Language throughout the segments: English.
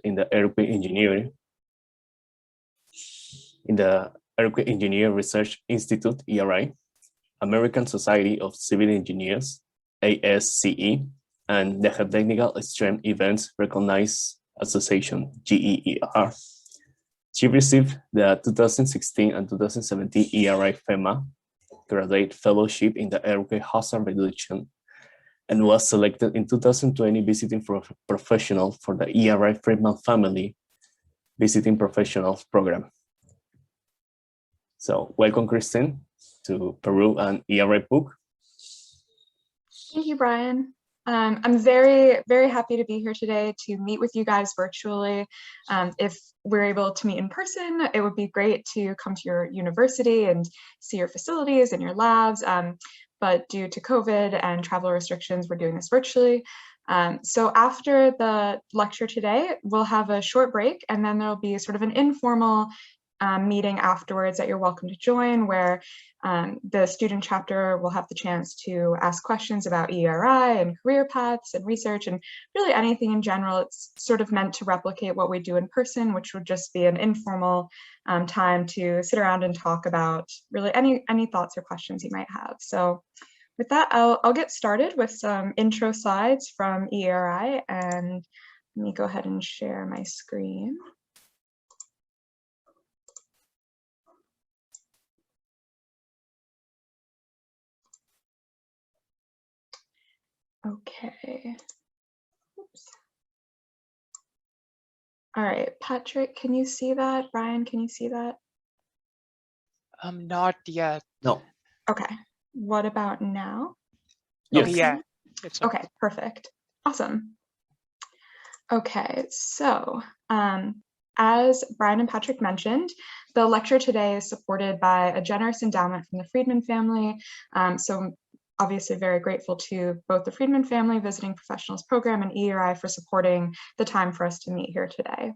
in the Earthquake Engineering, in the Earthquake Engineer Research Institute, ERI, American Society of Civil Engineers, ASCE, and the Geotechnical Extreme Events Recognized Association, GEER. She received the 2016 and 2017 ERI FEMA Graduate Fellowship in the Earthquake Hazard Reduction and was selected in 2020 Visiting Professional for the ERI Friedman Family Visiting Professionals Program. So welcome, Kristen, to Peru and ERI PUC. Thank you, Brian. I'm very, very happy to be here today to meet with you guys virtually. If we're able to meet in person, it would be great to come to your university and see your facilities and your labs. But due to COVID and travel restrictions, we're doing this virtually. So after the lecture today, we'll have a short break, and then there'll be sort of an informal meeting afterwards that you're welcome to join, where the student chapter will have the chance to ask questions about ERI and career paths and research and really anything in general. It's sort of meant to replicate what we do in person, which would just be an informal time to sit around and talk about really any thoughts or questions you might have. So with that, I'll get started with some intro slides from ERI, and let me go ahead and share my screen. Okay. Oops. All right, Patrick, can you see that? Brian, can you see that? Not yet. No. Okay. What about now? Yes. Okay, yeah. It's okay, perfect. Awesome. Okay, so as Brian and Patrick mentioned, the lecture today is supported by a generous endowment from the Friedman family. So obviously very grateful to both the Friedman family Visiting Professionals Program and ERI for supporting the time for us to meet here today.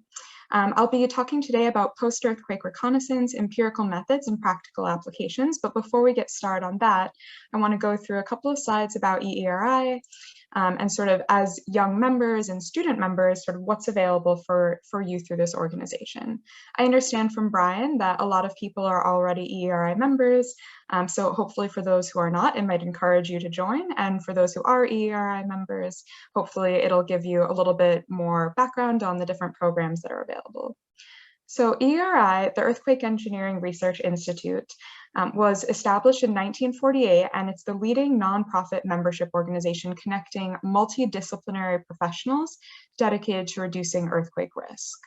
I'll be talking today about post-earthquake reconnaissance, empirical methods, and practical applications. But before we get started on that, I want to go through a couple of slides about ERI and sort of as young members and student members, sort of what's available for you through this organization. I understand from Brian that a lot of people are already ERI members. So hopefully for those who are not, it might encourage you to join. And for those who are ERI members, hopefully it'll give you a little bit more background on the different programs that are available. So ERI, the Earthquake Engineering Research Institute, was established in 1948, and it's the leading nonprofit membership organization connecting multidisciplinary professionals dedicated to reducing earthquake risk.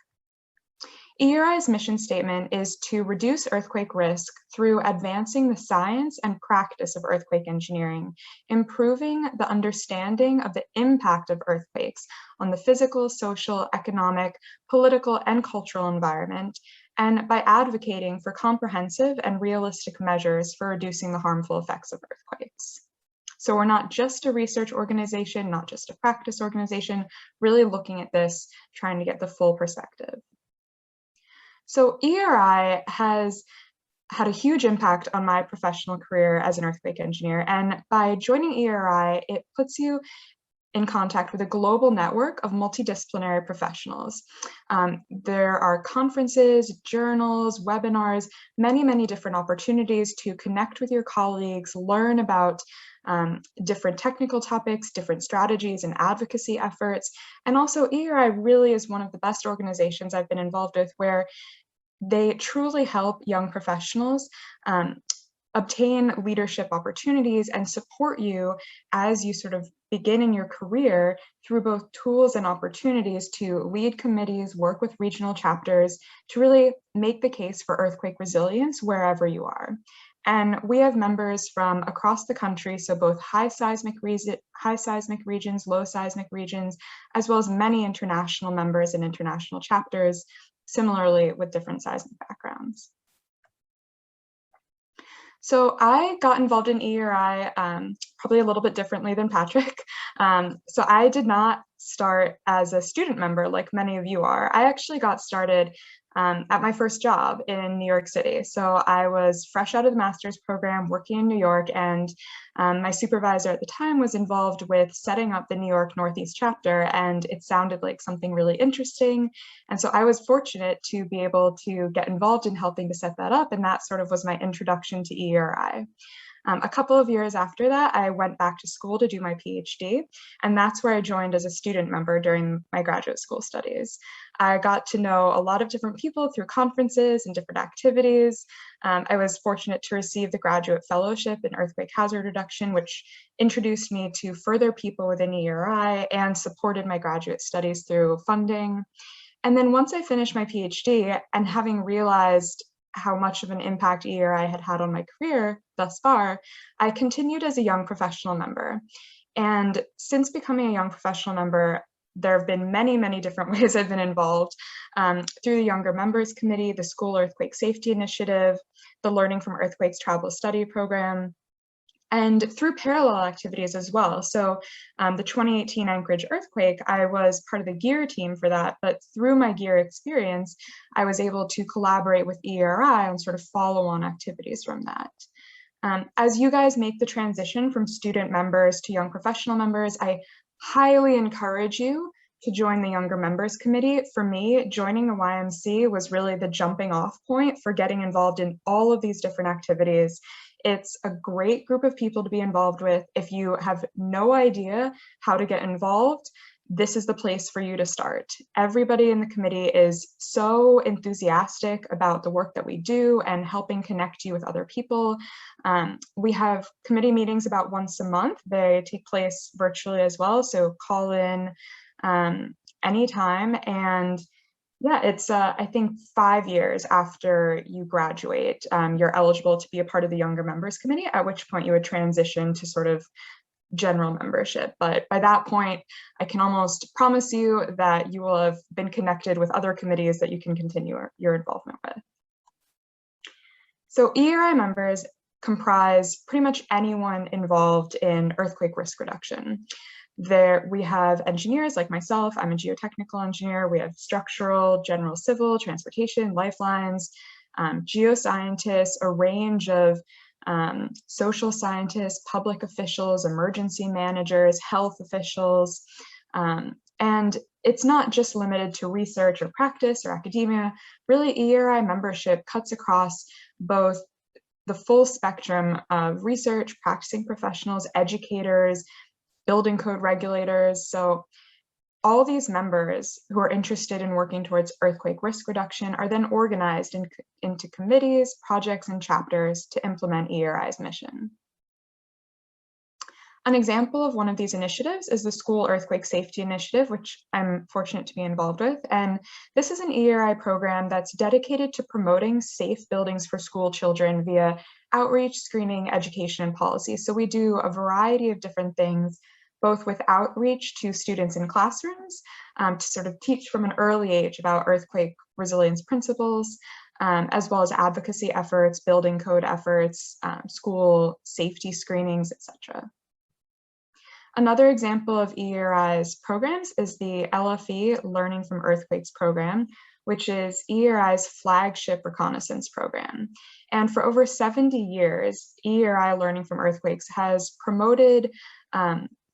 ERI's mission statement is to reduce earthquake risk through advancing the science and practice of earthquake engineering, improving the understanding of the impact of earthquakes on the physical, social, economic, political, and cultural environment, and by advocating for comprehensive and realistic measures for reducing the harmful effects of earthquakes. So we're not just a research organization, not just a practice organization, really looking at this, trying to get the full perspective. So ERI has had a huge impact on my professional career as an earthquake engineer. And by joining ERI, it puts you in contact with a global network of multidisciplinary professionals. There are conferences, journals, webinars, many different opportunities to connect with your colleagues, learn about different technical topics, different strategies and advocacy efforts. And also ERI really is one of the best organizations I've been involved with where they truly help young professionals obtain leadership opportunities and support you as you sort of begin in your career through both tools and opportunities to lead committees, work with regional chapters, to really make the case for earthquake resilience wherever you are. And we have members from across the country, so both high seismic regions, low seismic regions, as well as many international members and international chapters, similarly with different seismic backgrounds. So I got involved in ERI probably a little bit differently than Patrick. So I did not start as a student member like many of you are. I actually got started at my first job in New York City. So I was fresh out of the master's program working in New York, and my supervisor at the time was involved with setting up the New York Northeast chapter, and it sounded like something really interesting. And so I was fortunate to be able to get involved in helping to set that up, and that sort of was my introduction to ERI. A couple of years after that, I went back to school to do my PhD, and that's where I joined as a student member during my graduate school studies. I got to know a lot of different people through conferences and different activities. I was fortunate to receive the Graduate Fellowship in Earthquake Hazard Reduction, which introduced me to further people within ERI and supported my graduate studies through funding. And then once I finished my PhD, and having realized how much of an impact ERI had had on my career thus far, I continued as a young professional member. And since becoming a young professional member, there have been many, many different ways I've been involved through the Younger Members Committee, the School Earthquake Safety Initiative, the Learning from Earthquakes Travel Study Program, and through parallel activities as well. So the 2018 Anchorage earthquake, I was part of the gear team for that, but through my gear experience, I was able to collaborate with ERI on sort of follow-on activities from that. As you guys make the transition from student members to young professional members, I highly encourage you to join the Younger Members Committee. For me, joining the YMC was really the jumping off point for getting involved in all of these different activities. It's a great group of people to be involved with. If you have no idea how to get involved, this is the place for you to start. Everybody in the committee is so enthusiastic about the work that we do and helping connect you with other people. We have committee meetings about once a month. They take place virtually as well, so call in anytime. And yeah, it's I think 5 years after you graduate, you're eligible to be a part of the Younger Members Committee, at which point you would transition to sort of general membership. But by that point, I can almost promise you that you will have been connected with other committees that you can continue your involvement with. So ERI members comprise pretty much anyone involved in earthquake risk reduction. There we have engineers like myself. I'm a geotechnical engineer. We have structural, general civil, transportation, lifelines, geoscientists, a range of social scientists, public officials, emergency managers, health officials. And it's not just limited to research or practice or academia. Really, ERI membership cuts across both the full spectrum of research, practicing professionals, educators, building code regulators. So all these members who are interested in working towards earthquake risk reduction are then organized into committees, projects, and chapters to implement ERI's mission. An example of one of these initiatives is the School Earthquake Safety Initiative, which I'm fortunate to be involved with. And this is an ERI program that's dedicated to promoting safe buildings for school children via outreach, screening, education, and policy. So we do a variety of different things, both with outreach to students in classrooms to sort of teach from an early age about earthquake resilience principles, as well as advocacy efforts, building code efforts, school safety screenings, etc. Another example of ERI's programs is the LFE Learning from Earthquakes program, which is ERI's flagship reconnaissance program. And for over 70 years, ERI Learning from Earthquakes has promoted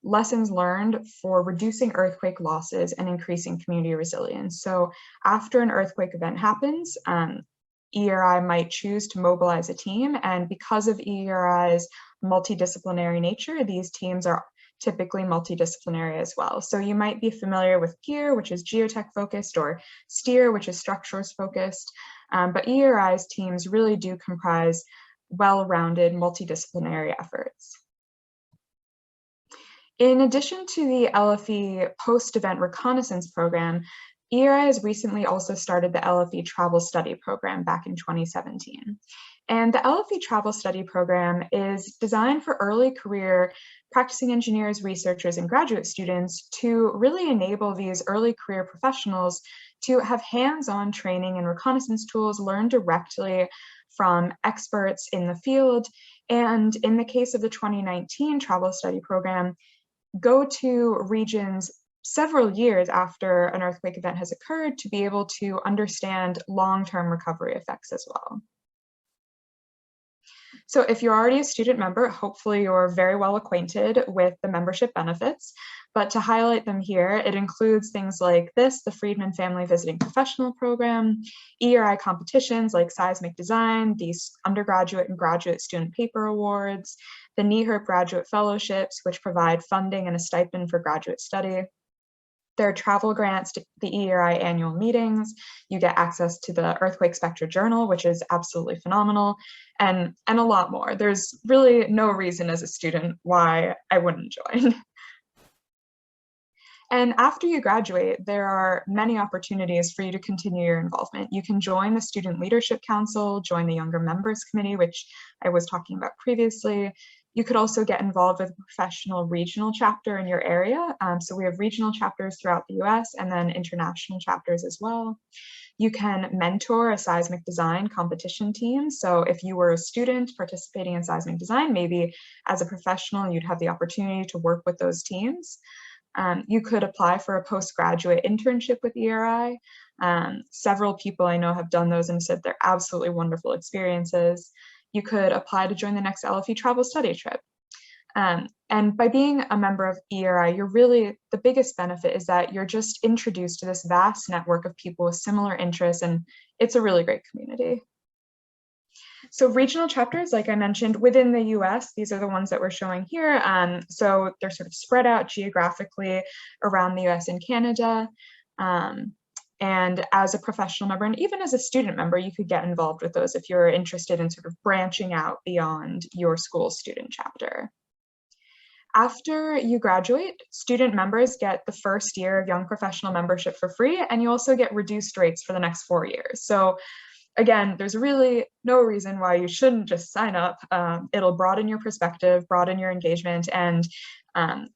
lessons learned for reducing earthquake losses and increasing community resilience. So after an earthquake event happens, ERI might choose to mobilize a team, and because of ERI's multidisciplinary nature, these teams are typically multidisciplinary as well. So you might be familiar with GEAR, which is geotech focused, or STEER, which is structures focused, but ERI's teams really do comprise well-rounded multidisciplinary efforts. In addition to the LFE post-event reconnaissance program, ERI has recently also started the LFE Travel Study Program back in 2017. And the LFE Travel Study Program is designed for early career practicing engineers, researchers, and graduate students to really enable these early career professionals to have hands-on training and reconnaissance tools learned directly from experts in the field. And in the case of the 2019 Travel Study Program, go to regions several years after an earthquake event has occurred to be able to understand long-term recovery effects as well. So if you're already a student member, hopefully you're very well acquainted with the membership benefits, but to highlight them here, it includes things like this, the Friedman Family Visiting Professional Program, ERI competitions like seismic design, these undergraduate and graduate student paper awards, the NEHRP graduate fellowships, which provide funding and a stipend for graduate study. There are travel grants to the ERI annual meetings. You get access to the Earthquake Spectra Journal, which is absolutely phenomenal, and a lot more. There's really no reason as a student why I wouldn't join. And after you graduate, there are many opportunities for you to continue your involvement. You can join the Student Leadership Council, join the Younger Members Committee, which I was talking about previously. You could also get involved with a professional regional chapter in your area. So we have regional chapters throughout the US and then international chapters as well. You can mentor a seismic design competition team. So if you were a student participating in seismic design, maybe as a professional, you'd have the opportunity to work with those teams. You could apply for a postgraduate internship with ERI. Several people I know have done those and said they're absolutely wonderful experiences. You could apply to join the next LFE travel study trip. And by being a member of ERI, the biggest benefit is that you're just introduced to this vast network of people with similar interests, and it's a really great community. So regional chapters, like I mentioned, within the US, these are the ones that we're showing here. So they're sort of spread out geographically around the US and Canada. And as a professional member, and even as a student member, you could get involved with those if you're interested in sort of branching out beyond your school student chapter. After you graduate, student members get the first year of young professional membership for free, and you also get reduced rates for the next 4 years. So again, there's really no reason why you shouldn't just sign up. It'll broaden your perspective, broaden your engagement, and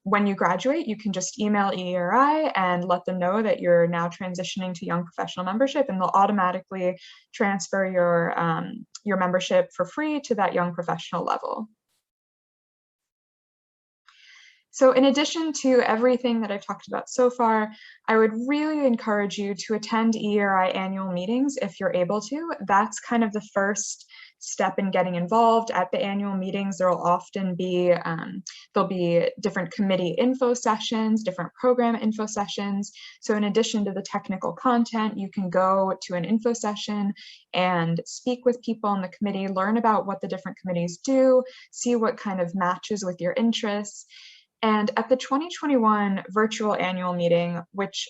when you graduate, you can just email ERI and let them know that you're now transitioning to young professional membership, and they'll automatically transfer your membership for free to that young professional level. So in addition to everything that I've talked about so far, I would really encourage you to attend ERI annual meetings if you're able to. That's kind of the first step in getting involved. At the annual meetings, there will often be, there'll be different committee info sessions, different program info sessions. So in addition to the technical content, you can go to an info session and speak with people in the committee, learn about what the different committees do, see what kind of matches with your interests. And at the 2021 virtual annual meeting, which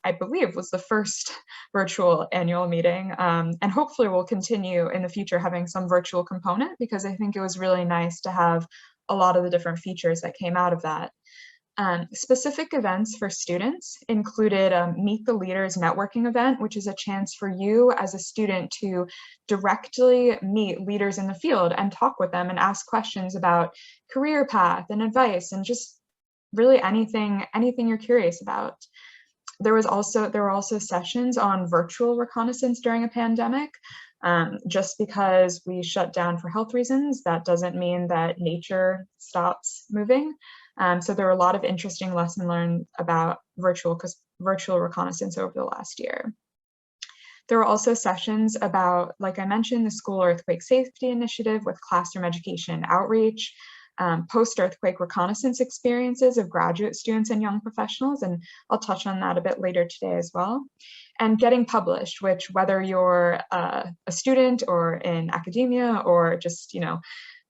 I believe was the first virtual annual meeting, and hopefully will continue in the future having some virtual component, because I think it was really nice to have a lot of the different features that came out of that. Specific events for students included a Meet the Leaders networking event, which is a chance for you as a student to directly meet leaders in the field and talk with them and ask questions about career path and advice and just really anything you're curious about. There were also sessions on virtual reconnaissance during a pandemic. Just because we shut down for health reasons, that doesn't mean that nature stops moving. So there were a lot of interesting lessons learned about virtual reconnaissance over the last year. There were also sessions about, like I mentioned, the School Earthquake Safety Initiative with classroom education and outreach, post-earthquake reconnaissance experiences of graduate students and young professionals, and I'll touch on that a bit later today as well. And getting published, which whether you're a student or in academia or just,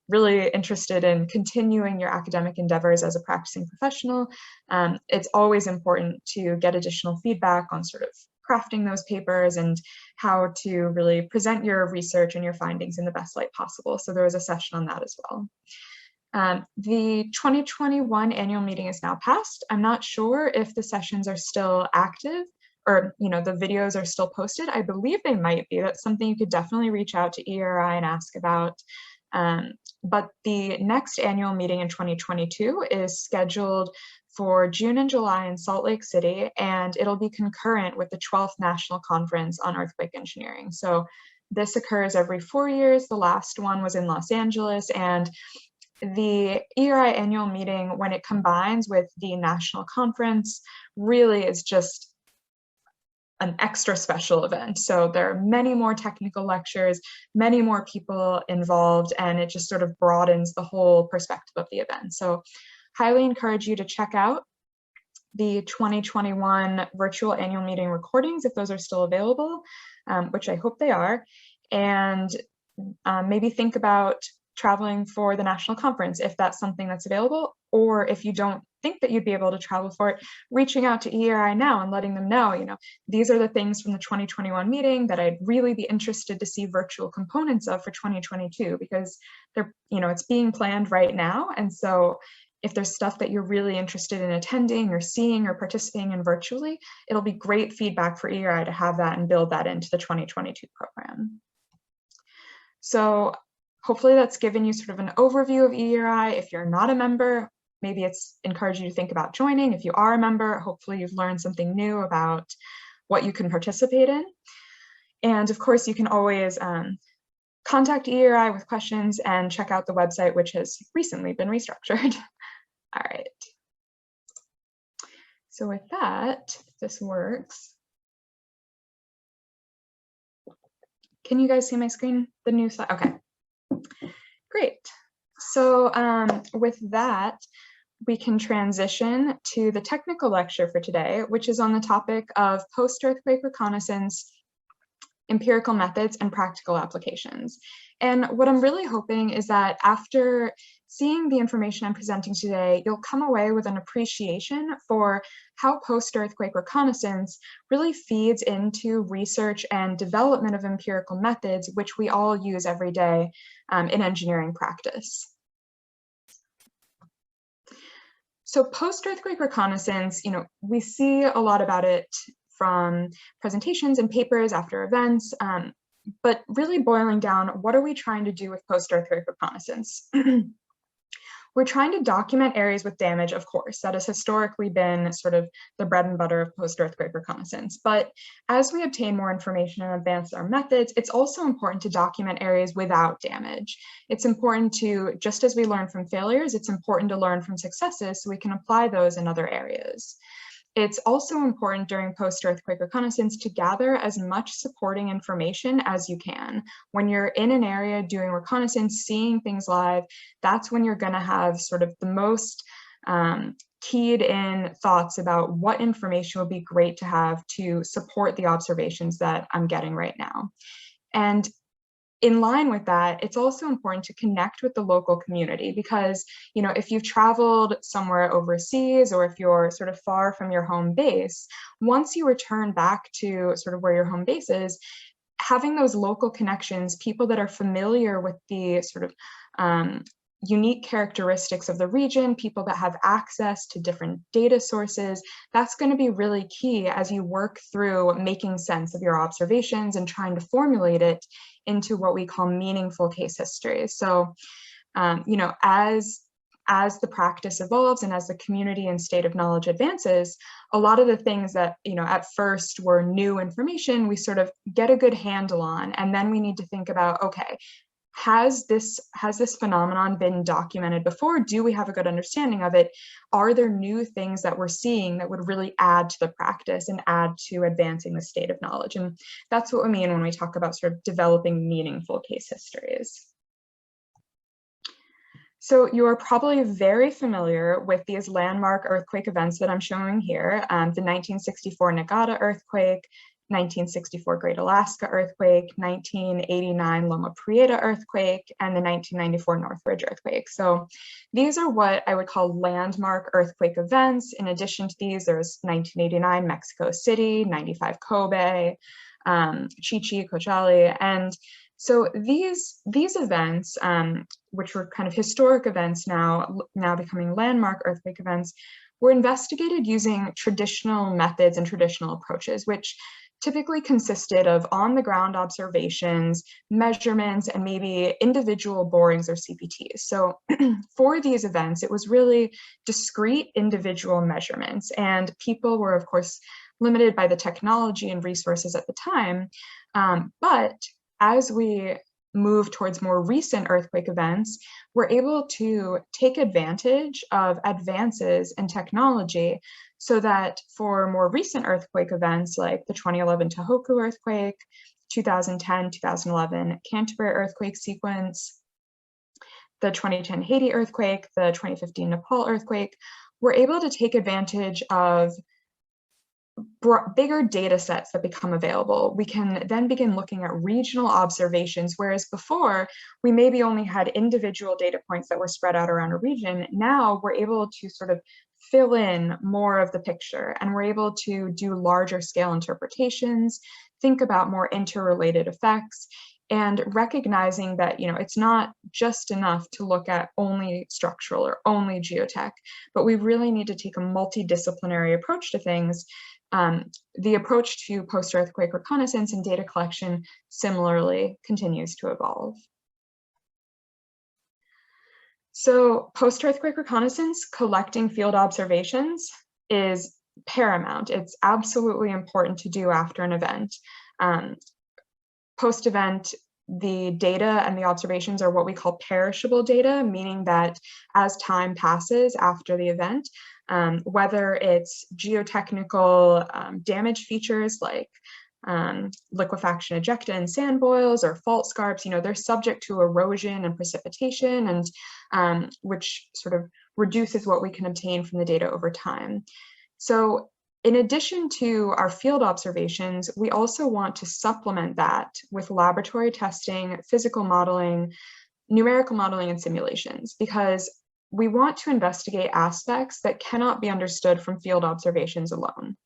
really interested in continuing your academic endeavors as a practicing professional, it's always important to get additional feedback on sort of crafting those papers and how to really present your research and your findings in the best light possible. So there was a session on that as well. The 2021 annual meeting is now past. I'm not sure if the sessions are still active or the videos are still posted. I believe they might be. That's something you could definitely reach out to ERI and ask about. But the next annual meeting in 2022 is scheduled for June and July in Salt Lake City, and it'll be concurrent with the 12th National Conference on Earthquake Engineering. So this occurs every 4 years. The last one was in Los Angeles, and the ERI annual meeting, when it combines with the national conference, really is just an extra special event. So there are many more technical lectures, many more people involved, and it just sort of broadens the whole perspective of the event. So highly encourage you to check out the 2021 virtual annual meeting recordings if those are still available, which I hope they are, and maybe think about traveling for the national conference if that's something that's available, or if you don't think that you'd be able to travel for it, reaching out to ERI now and letting them know, these are the things from the 2021 meeting that I'd really be interested to see virtual components of for 2022, because they're, it's being planned right now. And so if there's stuff that you're really interested in attending or seeing or participating in virtually, it'll be great feedback for ERI to have that and build that into the 2022 program. So hopefully that's given you sort of an overview of ERI. If you're not a member, maybe it's encouraged you to think about joining. If you are a member, hopefully you've learned something new about what you can participate in. And of course, you can always contact ERI with questions and check out the website, which has recently been restructured. All right. So with that, if this works. Can you guys see my screen? The new slide? Okay, great. So with that, we can transition to the technical lecture for today, which is on the topic of post-earthquake reconnaissance, empirical methods, and practical applications. And what I'm really hoping is that after seeing the information I'm presenting today, you'll come away with an appreciation for how post-earthquake reconnaissance really feeds into research and development of empirical methods, which we all use every day in engineering practice. So post-earthquake reconnaissance, we see a lot about it from presentations and papers after events, but really boiling down, what are we trying to do with post-earthquake reconnaissance? We're trying to document areas with damage, of course. That has historically been sort of the bread and butter of post-earthquake reconnaissance. But as we obtain more information and advance our methods, it's also important to document areas without damage. It's important to, just as we learn from failures, it's important to learn from successes so we can apply those in other areas. It's also important during post-earthquake reconnaissance to gather as much supporting information as you can. When you're in an area doing reconnaissance, seeing things live, that's when you're going to have sort of the most keyed in thoughts about what information would be great to have to support the observations that I'm getting right now. And in line with that, it's also important to connect with the local community because, if you've traveled somewhere overseas or if you're sort of far from your home base, once you return back to sort of where your home base is, having those local connections, people that are familiar with the sort of unique characteristics of the region, people that have access to different data sources, that's going to be really key as you work through making sense of your observations and trying to formulate it into what we call meaningful case histories. So, as the practice evolves and as the community and state of knowledge advances, a lot of the things that, at first were new information, we sort of get a good handle on, and then we need to think about, okay, has this phenomenon been documented before? Do we have a good understanding of it? Are there new things that we're seeing that would really add to the practice and add to advancing the state of knowledge? And that's what we mean when we talk about sort of developing meaningful case histories. So you're probably very familiar with these landmark earthquake events that I'm showing here, the 1964 Nevada earthquake, 1964 Great Alaska earthquake, 1989 Loma Prieta earthquake, and the 1994 Northridge earthquake. So these are what I would call landmark earthquake events. In addition to these, there's 1989 Mexico City, 95 Kobe, Chichi, Coachali, and so these events, which were kind of historic events now becoming landmark earthquake events, were investigated using traditional methods and traditional approaches, which typically consisted of on-the-ground observations, measurements, and maybe individual borings or CPTs. So for these events, it was really discrete individual measurements, and people were, of course, limited by the technology and resources at the time. But as we move towards more recent earthquake events, we're able to take advantage of advances in technology so that for more recent earthquake events like the 2011 Tohoku earthquake, 2010, 2011 Canterbury earthquake sequence, the 2010 Haiti earthquake, the 2015 Nepal earthquake, we're able to take advantage of bigger data sets that become available. We can then begin looking at regional observations, whereas before we maybe only had individual data points that were spread out around a region. Now we're able to sort of fill in more of the picture, and we're able to do larger scale interpretations, think about more interrelated effects, and recognizing that, you know, it's not just enough to look at only structural or only geotech, but we really need to take a multidisciplinary approach to things. The approach to post-earthquake reconnaissance and data collection similarly continues to evolve. So post-earthquake reconnaissance, collecting field observations is paramount. It's absolutely important to do after an event. Post-event, the data and the observations are what we call perishable data, meaning that as time passes after the event, whether it's geotechnical damage features like liquefaction ejecta and sand boils or fault scarps, you know, they're subject to erosion and precipitation, and which sort of reduces what we can obtain from the data over time. So in addition to our field observations, we also want to supplement that with laboratory testing, physical modeling, numerical modeling, and simulations, because we want to investigate aspects that cannot be understood from field observations alone.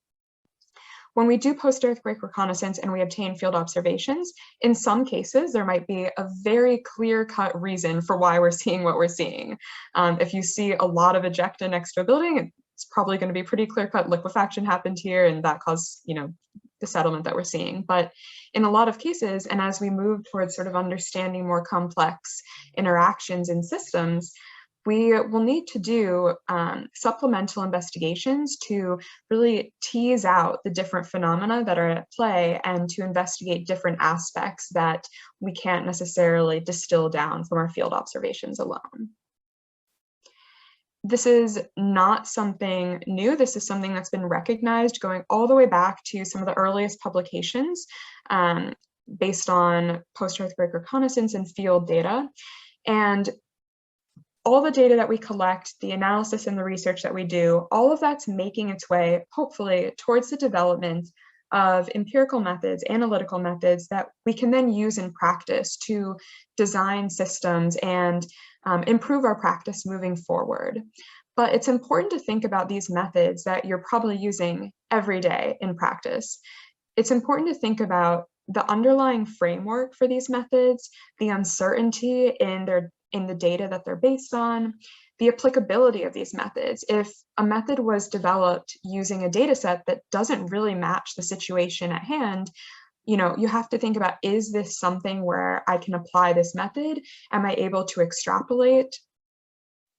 When we do post-earthquake reconnaissance and we obtain field observations, in some cases, there might be a very clear-cut reason for why we're seeing what we're seeing. If you see a lot of ejecta next to a building, it's probably going to be pretty clear-cut liquefaction happened here, and that caused, you know, the settlement that we're seeing. But in a lot of cases, and as we move towards sort of understanding more complex interactions in systems, we will need to do supplemental investigations to really tease out the different phenomena that are at play and to investigate different aspects that we can't necessarily distill down from our field observations alone. This is not something new. This is something that's been recognized going all the way back to some of the earliest publications based on post-earthquake reconnaissance and field data. And all the data that we collect, the analysis and the research that we do, all of that's making its way, hopefully, towards the development of empirical methods, analytical methods that we can then use in practice to design systems and improve our practice moving forward. But it's important to think about these methods that you're probably using every day in practice. It's important to think about the underlying framework for these methods, the uncertainty in the data that they're based on, the applicability of these methods. If a method was developed using a data set that doesn't really match the situation at hand, you know, you have to think about, is this something where I can apply this method? Am I able to extrapolate?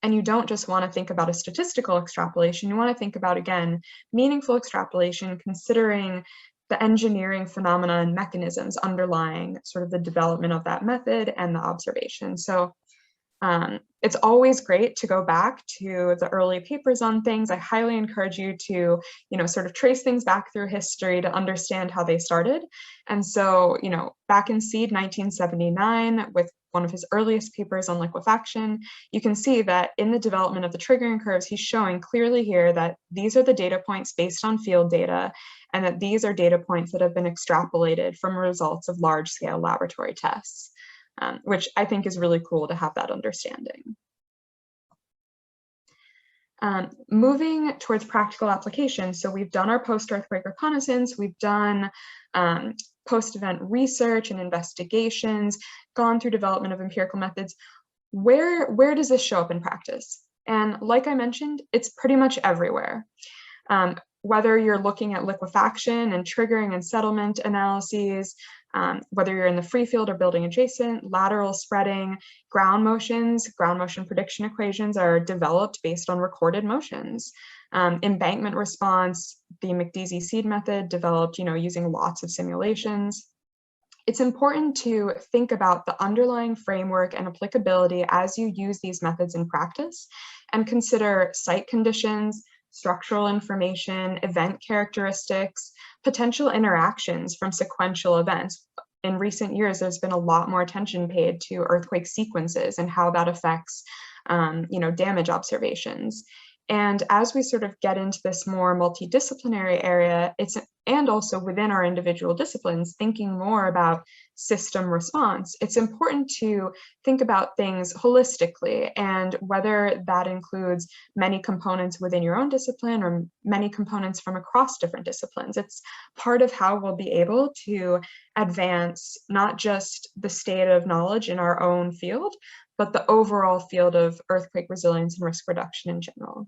And you don't just want to think about a statistical extrapolation. You want to think about, again, meaningful extrapolation, considering the engineering phenomena and mechanisms underlying sort of the development of that method and the observation. So it's always great to go back to the early papers on things. I highly encourage you to, you know, sort of trace things back through history to understand how they started. And so, you know, back in Seed 1979, with one of his earliest papers on liquefaction, you can see that in the development of the triggering curves, he's showing clearly here that these are the data points based on field data, and that these are data points that have been extrapolated from results of large-scale laboratory tests. Which I think is really cool to have that understanding. Moving towards practical application. So we've done our post-earthquake reconnaissance, we've done post-event research and investigations, gone through development of empirical methods. Where does this show up in practice? And like I mentioned, it's pretty much everywhere. Whether you're looking at liquefaction and triggering and settlement analyses, whether you're in the free field or building adjacent, lateral spreading, ground motion prediction equations are developed based on recorded motions. Embankment response, the McDeasy seed method developed, you know, using lots of simulations. it's important to think about the underlying framework and applicability as you use these methods in practice, and consider site conditions, structural information, event characteristics, potential interactions from sequential events. In recent years, there's been a lot more attention paid to earthquake sequences and how that affects damage observations. And as we sort of get into this more multidisciplinary area, and also within our individual disciplines, thinking more about system response, it's important to think about things holistically, and whether that includes many components within your own discipline or many components from across different disciplines. It's part of how we'll be able to advance not just the state of knowledge in our own field, but the overall field of earthquake resilience and risk reduction in general.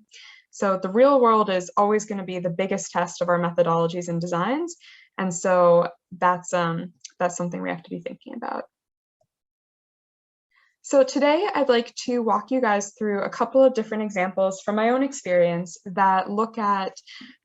So the real world is always going to be the biggest test of our methodologies and designs. And so that's something we have to be thinking about. So today I'd like to walk you guys through a couple of different examples from my own experience that look at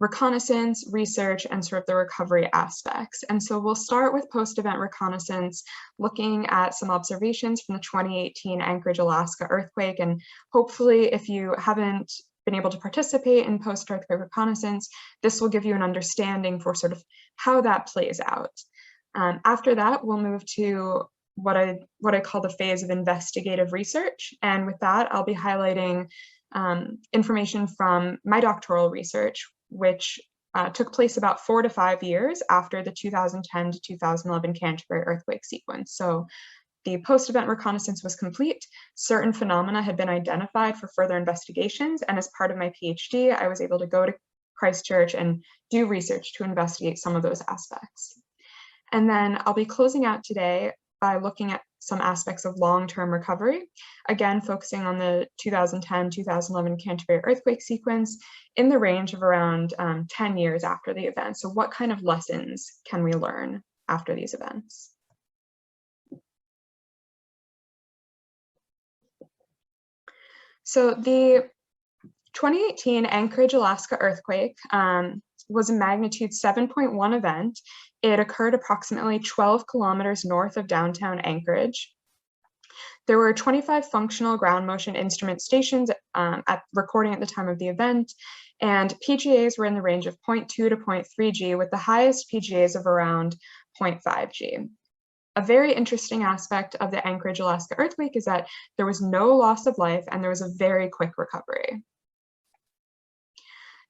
reconnaissance, research, and sort of the recovery aspects. And so we'll start with post-event reconnaissance, looking at some observations from the 2018 Anchorage, Alaska earthquake. And hopefully, if you haven't been able to participate in post-earthquake reconnaissance, this will give you an understanding for sort of how that plays out. After that, we'll move to what I call the phase of investigative research. And with that, I'll be highlighting information from my doctoral research, which took place about 4 to 5 years after the 2010 to 2011 Canterbury earthquake sequence. So the post-event reconnaissance was complete. Certain phenomena had been identified for further investigations. And as part of my PhD, I was able to go to Christchurch and do research to investigate some of those aspects. And then I'll be closing out today by looking at some aspects of long-term recovery, again, focusing on the 2010-2011 Canterbury earthquake sequence in the range of around 10 years after the event. So what kind of lessons can we learn after these events? So the 2018 Anchorage, Alaska earthquake was a magnitude 7.1 event. It occurred approximately 12 kilometers north of downtown Anchorage. There were 25 functional ground motion instrument stations recording at the time of the event, and PGAs were in the range of 0.2 to 0.3 G, with the highest PGAs of around 0.5 G. A very interesting aspect of the Anchorage, Alaska earthquake is that there was no loss of life and there was a very quick recovery.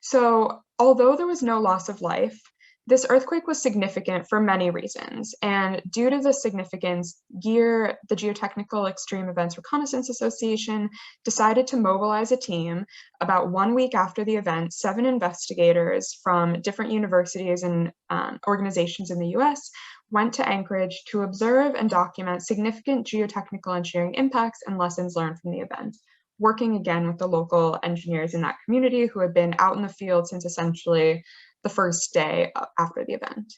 So although there was no loss of life, this earthquake was significant for many reasons. And due to the significance, the Geotechnical Extreme Events Reconnaissance Association decided to mobilize a team about 1 week after the event. 7 investigators from different universities and organizations in the US went to Anchorage to observe and document significant geotechnical engineering impacts and lessons learned from the event, working again with the local engineers in that community who had been out in the field since essentially the first day after the event.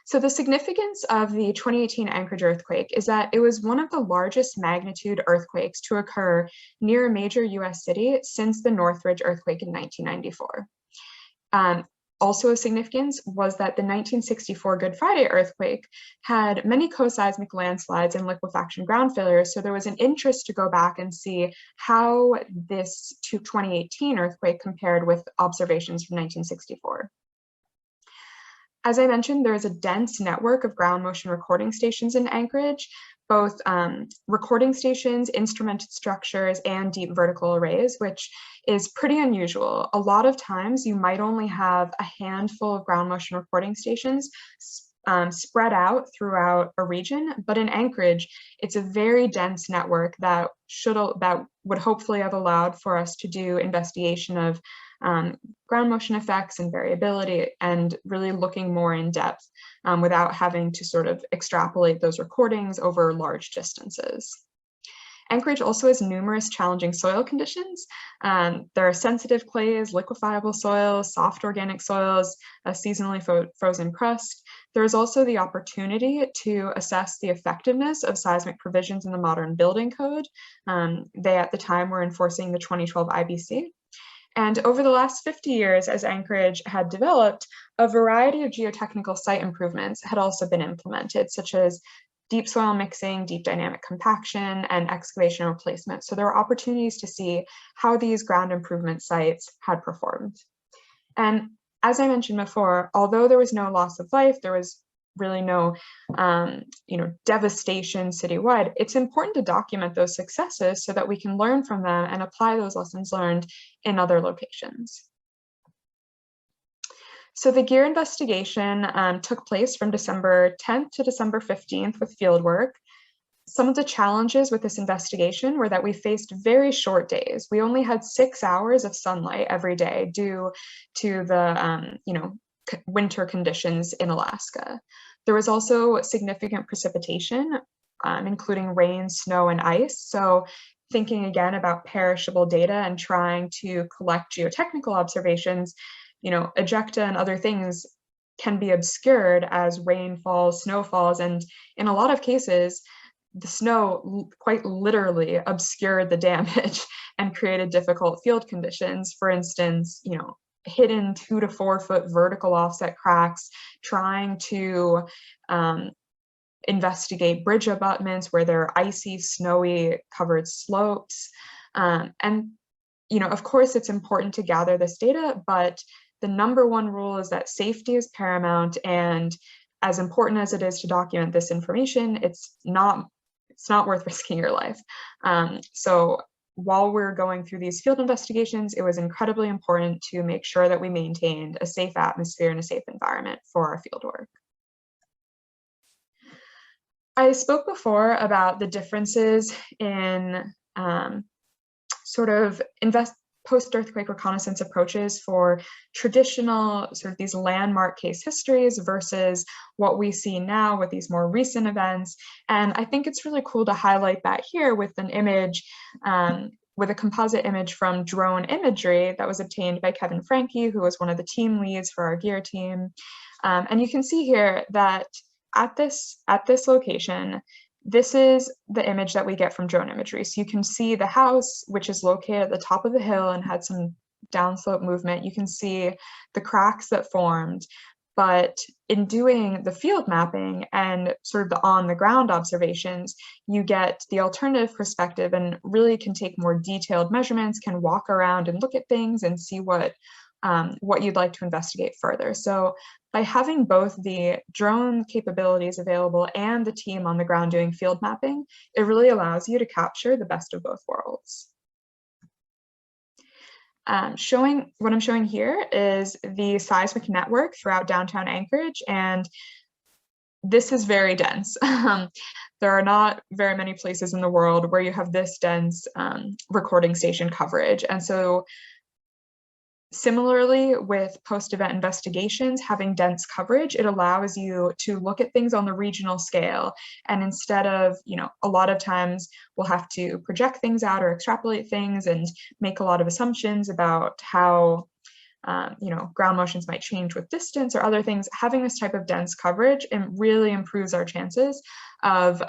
So the significance of the 2018 Anchorage earthquake is that it was one of the largest magnitude earthquakes to occur near a major US city since the Northridge earthquake in 1994. Also of significance was that the 1964 Good Friday earthquake had many co-seismic landslides and liquefaction ground failures, so there was an interest to go back and see how this 2018 earthquake compared with observations from 1964. As I mentioned, there is a dense network of ground motion recording stations in Anchorage, both recording stations, instrumented structures, and deep vertical arrays, which is pretty unusual. A lot of times you might only have a handful of ground motion recording stations spread out throughout a region, but in Anchorage, it's a very dense network that would hopefully have allowed for us to do investigation of ground motion effects and variability, and really looking more in depth without having to sort of extrapolate those recordings over large distances. Anchorage also has numerous challenging soil conditions. There are sensitive clays, liquefiable soils, soft organic soils, a seasonally frozen crust. There is also the opportunity to assess the effectiveness of seismic provisions in the modern building code. They at the time were enforcing the 2012 IBC. And over the last 50 years, as Anchorage had developed, a variety of geotechnical site improvements had also been implemented, such as deep soil mixing, deep dynamic compaction, and excavation replacement. So there were opportunities to see how these ground improvement sites had performed. And as I mentioned before, although there was no loss of life, there was really no devastation citywide, it's important to document those successes so that we can learn from them and apply those lessons learned in other locations. So the GEAR investigation took place from December 10th to December 15th with fieldwork. Some of the challenges with this investigation were that we faced very short days. We only had 6 hours of sunlight every day due to the winter conditions in Alaska. There was also significant precipitation, including rain, snow, and ice. So thinking again about perishable data and trying to collect geotechnical observations, ejecta and other things can be obscured as rain falls, snow falls, and in a lot of cases, the snow quite literally obscured the damage and created difficult field conditions. For instance, hidden 2 to 4 foot vertical offset cracks, trying to investigate bridge abutments where there are icy, snowy covered slopes. And of course, it's important to gather this data, but the #1 rule is that safety is paramount, and as important as it is to document this information, it's not worth risking your life. So while we're going through these field investigations, it was incredibly important to make sure that we maintained a safe atmosphere and a safe environment for our field work. I spoke before about the differences in post-earthquake reconnaissance approaches for traditional these landmark case histories versus what we see now with these more recent events. And I think it's really cool to highlight that here with an image, with a composite image from drone imagery that was obtained by Kevin Franke, who was one of the team leads for our GEAR team. And you can see here that at this location, this is the image that we get from drone imagery. So you can see the house, which is located at the top of the hill and had some downslope movement. You can see the cracks that formed, but in doing the field mapping and sort of the on-the-ground observations, you get the alternative perspective and really can take more detailed measurements, can walk around and look at things and see what you'd like to investigate further. So by having both the drone capabilities available and the team on the ground doing field mapping, it really allows you to capture the best of both worlds. What I'm showing here is the seismic network throughout downtown Anchorage, and this is very dense. There are not very many places in the world where you have this dense recording station coverage. And so similarly, with post-event investigations, having dense coverage, it allows you to look at things on the regional scale. And instead of, a lot of times we'll have to project things out or extrapolate things and make a lot of assumptions about how, ground motions might change with distance or other things. Having this type of dense coverage, it really improves our chances of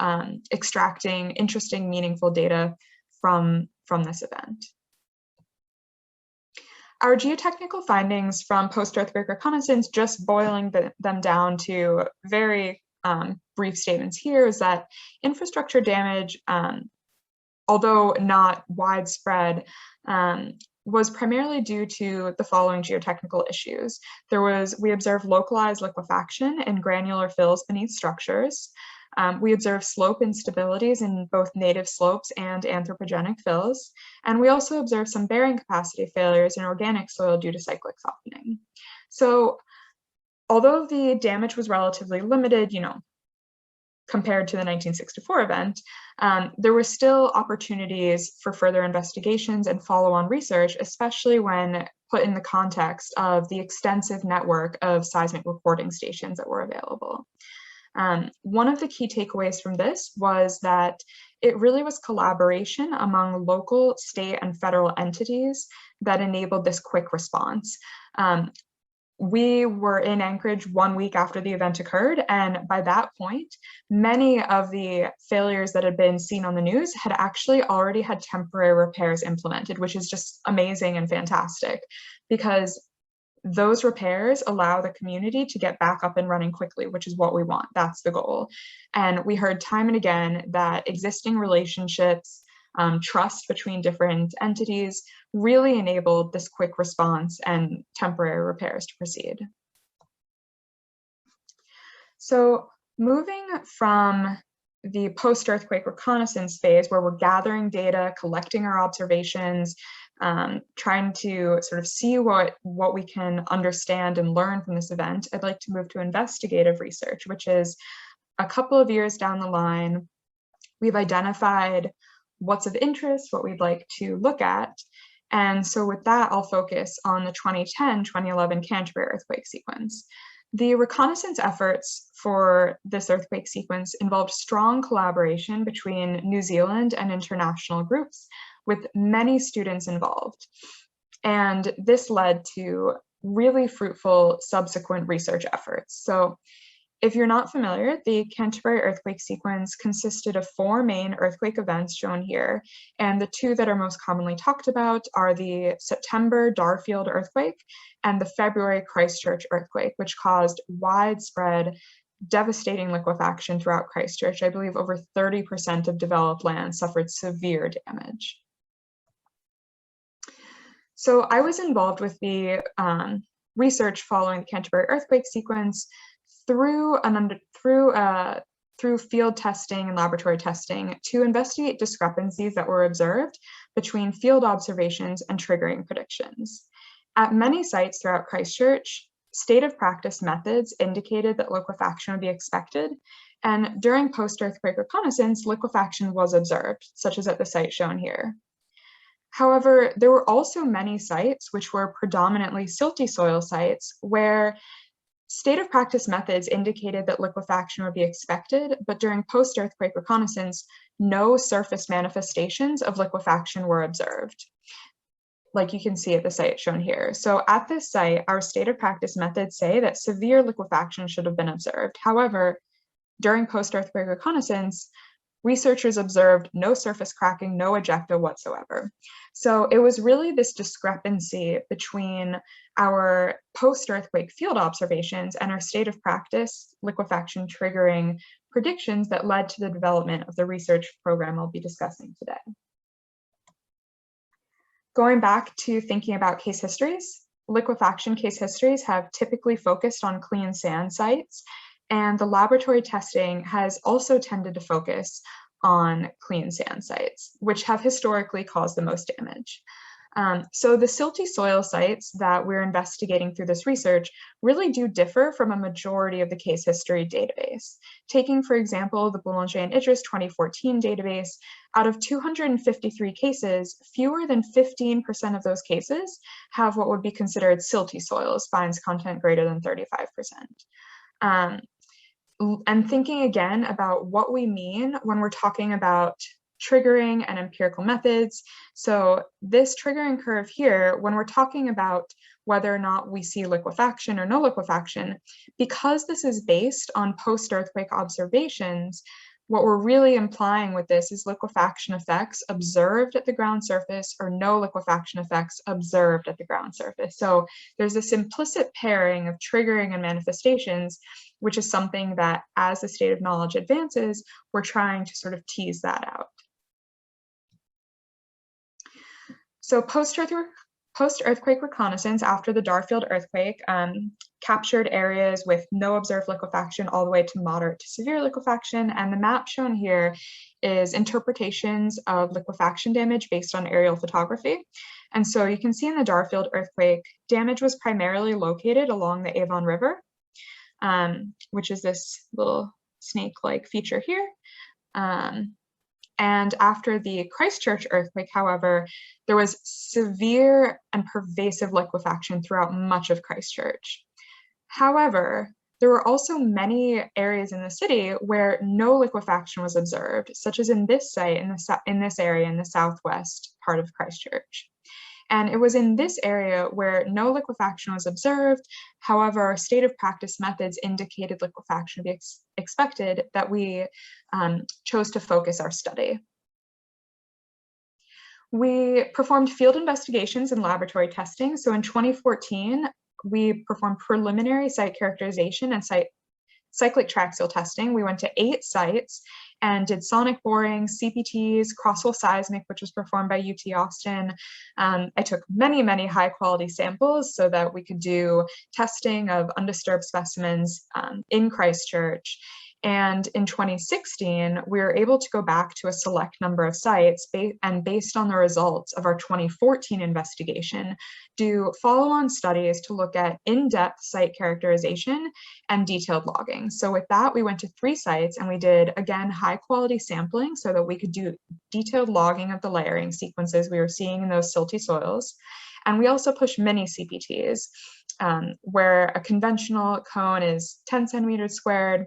extracting interesting, meaningful data from this event. Our geotechnical findings from post-earthquake reconnaissance, just boiling them down to very brief statements here, is that infrastructure damage, although not widespread, was primarily due to the following geotechnical issues. We observed localized liquefaction and granular fills beneath structures. We observed slope instabilities in both native slopes and anthropogenic fills. And we also observed some bearing capacity failures in organic soil due to cyclic softening. So although the damage was relatively limited, compared to the 1964 event, there were still opportunities for further investigations and follow-on research, especially when put in the context of the extensive network of seismic recording stations that were available. One of the key takeaways from this was that it really was collaboration among local, state, and federal entities that enabled this quick response. we were in Anchorage 1 week after the event occurred, and by that point, many of the failures that had been seen on the news had actually already had temporary repairs implemented, which is just amazing and fantastic, because those repairs allow the community to get back up and running quickly, which is what we want. That's the goal. And we heard time and again that existing relationships, trust between different entities really enabled this quick response and temporary repairs to proceed. So moving from the post-earthquake reconnaissance phase, where we're gathering data, collecting our observations, trying to sort of see what we can understand and learn from this event, I'd like to move to investigative research, which is a couple of years down the line. We've identified what's of interest, what we'd like to look at. And so with that, I'll focus on the 2010-2011 Canterbury earthquake sequence. The reconnaissance efforts for this earthquake sequence involved strong collaboration between New Zealand and international groups, with many students involved. And this led to really fruitful subsequent research efforts. So if you're not familiar, the Canterbury earthquake sequence consisted of 4 main earthquake events shown here, and the 2 that are most commonly talked about are the September Darfield earthquake and the February Christchurch earthquake, which caused widespread, devastating liquefaction throughout Christchurch. I believe over 30% of developed land suffered severe damage. So I was involved with the research following the Canterbury earthquake sequence through field testing and laboratory testing to investigate discrepancies that were observed between field observations and triggering predictions. At many sites throughout Christchurch, state of practice methods indicated that liquefaction would be expected, and during post-earthquake reconnaissance, liquefaction was observed, such as at the site shown here. However, there were also many sites, which were predominantly silty soil sites, where state of practice methods indicated that liquefaction would be expected, but during post-earthquake reconnaissance, no surface manifestations of liquefaction were observed, like you can see at the site shown here. So at this site, our state of practice methods say that severe liquefaction should have been observed. However, during post-earthquake reconnaissance, researchers observed no surface cracking, no ejecta whatsoever. So it was really this discrepancy between our post-earthquake field observations and our state of practice liquefaction triggering predictions that led to the development of the research program I'll be discussing today. Going back to thinking about case histories, liquefaction case histories have typically focused on clean sand sites, and the laboratory testing has also tended to focus on clean sand sites, which have historically caused the most damage. So the silty soil sites that we're investigating through this research really do differ from a majority of the case history database. Taking, for example, the Boulanger and Idris 2014 database, out of 253 cases, fewer than 15% of those cases have what would be considered silty soils, fines content greater than 35%. And thinking again about what we mean when we're talking about triggering and empirical methods. So this triggering curve here, when we're talking about whether or not we see liquefaction or no liquefaction, because this is based on post-earthquake observations, what we're really implying with this is liquefaction effects observed at the ground surface or no liquefaction effects observed at the ground surface. So there's this implicit pairing of triggering and manifestations, which is something that as the state of knowledge advances, we're trying to sort of tease that out. So post-earthquake reconnaissance after the Darfield earthquake captured areas with no observed liquefaction all the way to moderate to severe liquefaction. And the map shown here is interpretations of liquefaction damage based on aerial photography. And so you can see in the Darfield earthquake, damage was primarily located along the Avon River, which is this little snake-like feature here. And after the Christchurch earthquake, however, there was severe and pervasive liquefaction throughout much of Christchurch. However, there were also many areas in the city where no liquefaction was observed, such as in this site, in this area in the southwest part of Christchurch. And it was in this area where no liquefaction was observed. However, our state of practice methods indicated liquefaction to be expected that we chose to focus our study. We performed field investigations and laboratory testing. So in 2014, we performed preliminary site characterization and cyclic traxial testing. We went to 8 sites and did sonic boring, CPTs, crosshole seismic, which was performed by UT Austin. I took many, many high quality samples so that we could do testing of undisturbed specimens in Christchurch. And in 2016, we were able to go back to a select number of sites and based on the results of our 2014 investigation, do follow-on studies to look at in-depth site characterization and detailed logging. So with that, we went to 3 sites and we did, again, high-quality sampling so that we could do detailed logging of the layering sequences we were seeing in those silty soils. And we also pushed mini CPTs, where a conventional cone is 10 centimeters squared,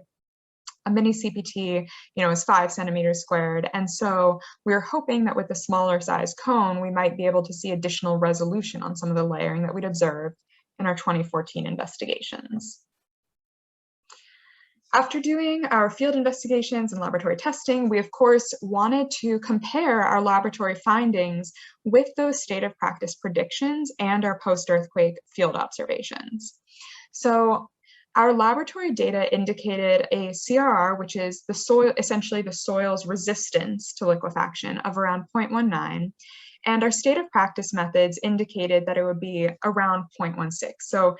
a mini CPT, is 5 centimeters squared. And so we're hoping that with the smaller size cone, we might be able to see additional resolution on some of the layering that we'd observed in our 2014 investigations. After doing our field investigations and laboratory testing, we of course wanted to compare our laboratory findings with those state of practice predictions and our post-earthquake field observations. So our laboratory data indicated a CRR, which is the soil, essentially the soil's resistance to liquefaction, of around 0.19. And our state of practice methods indicated that it would be around 0.16. So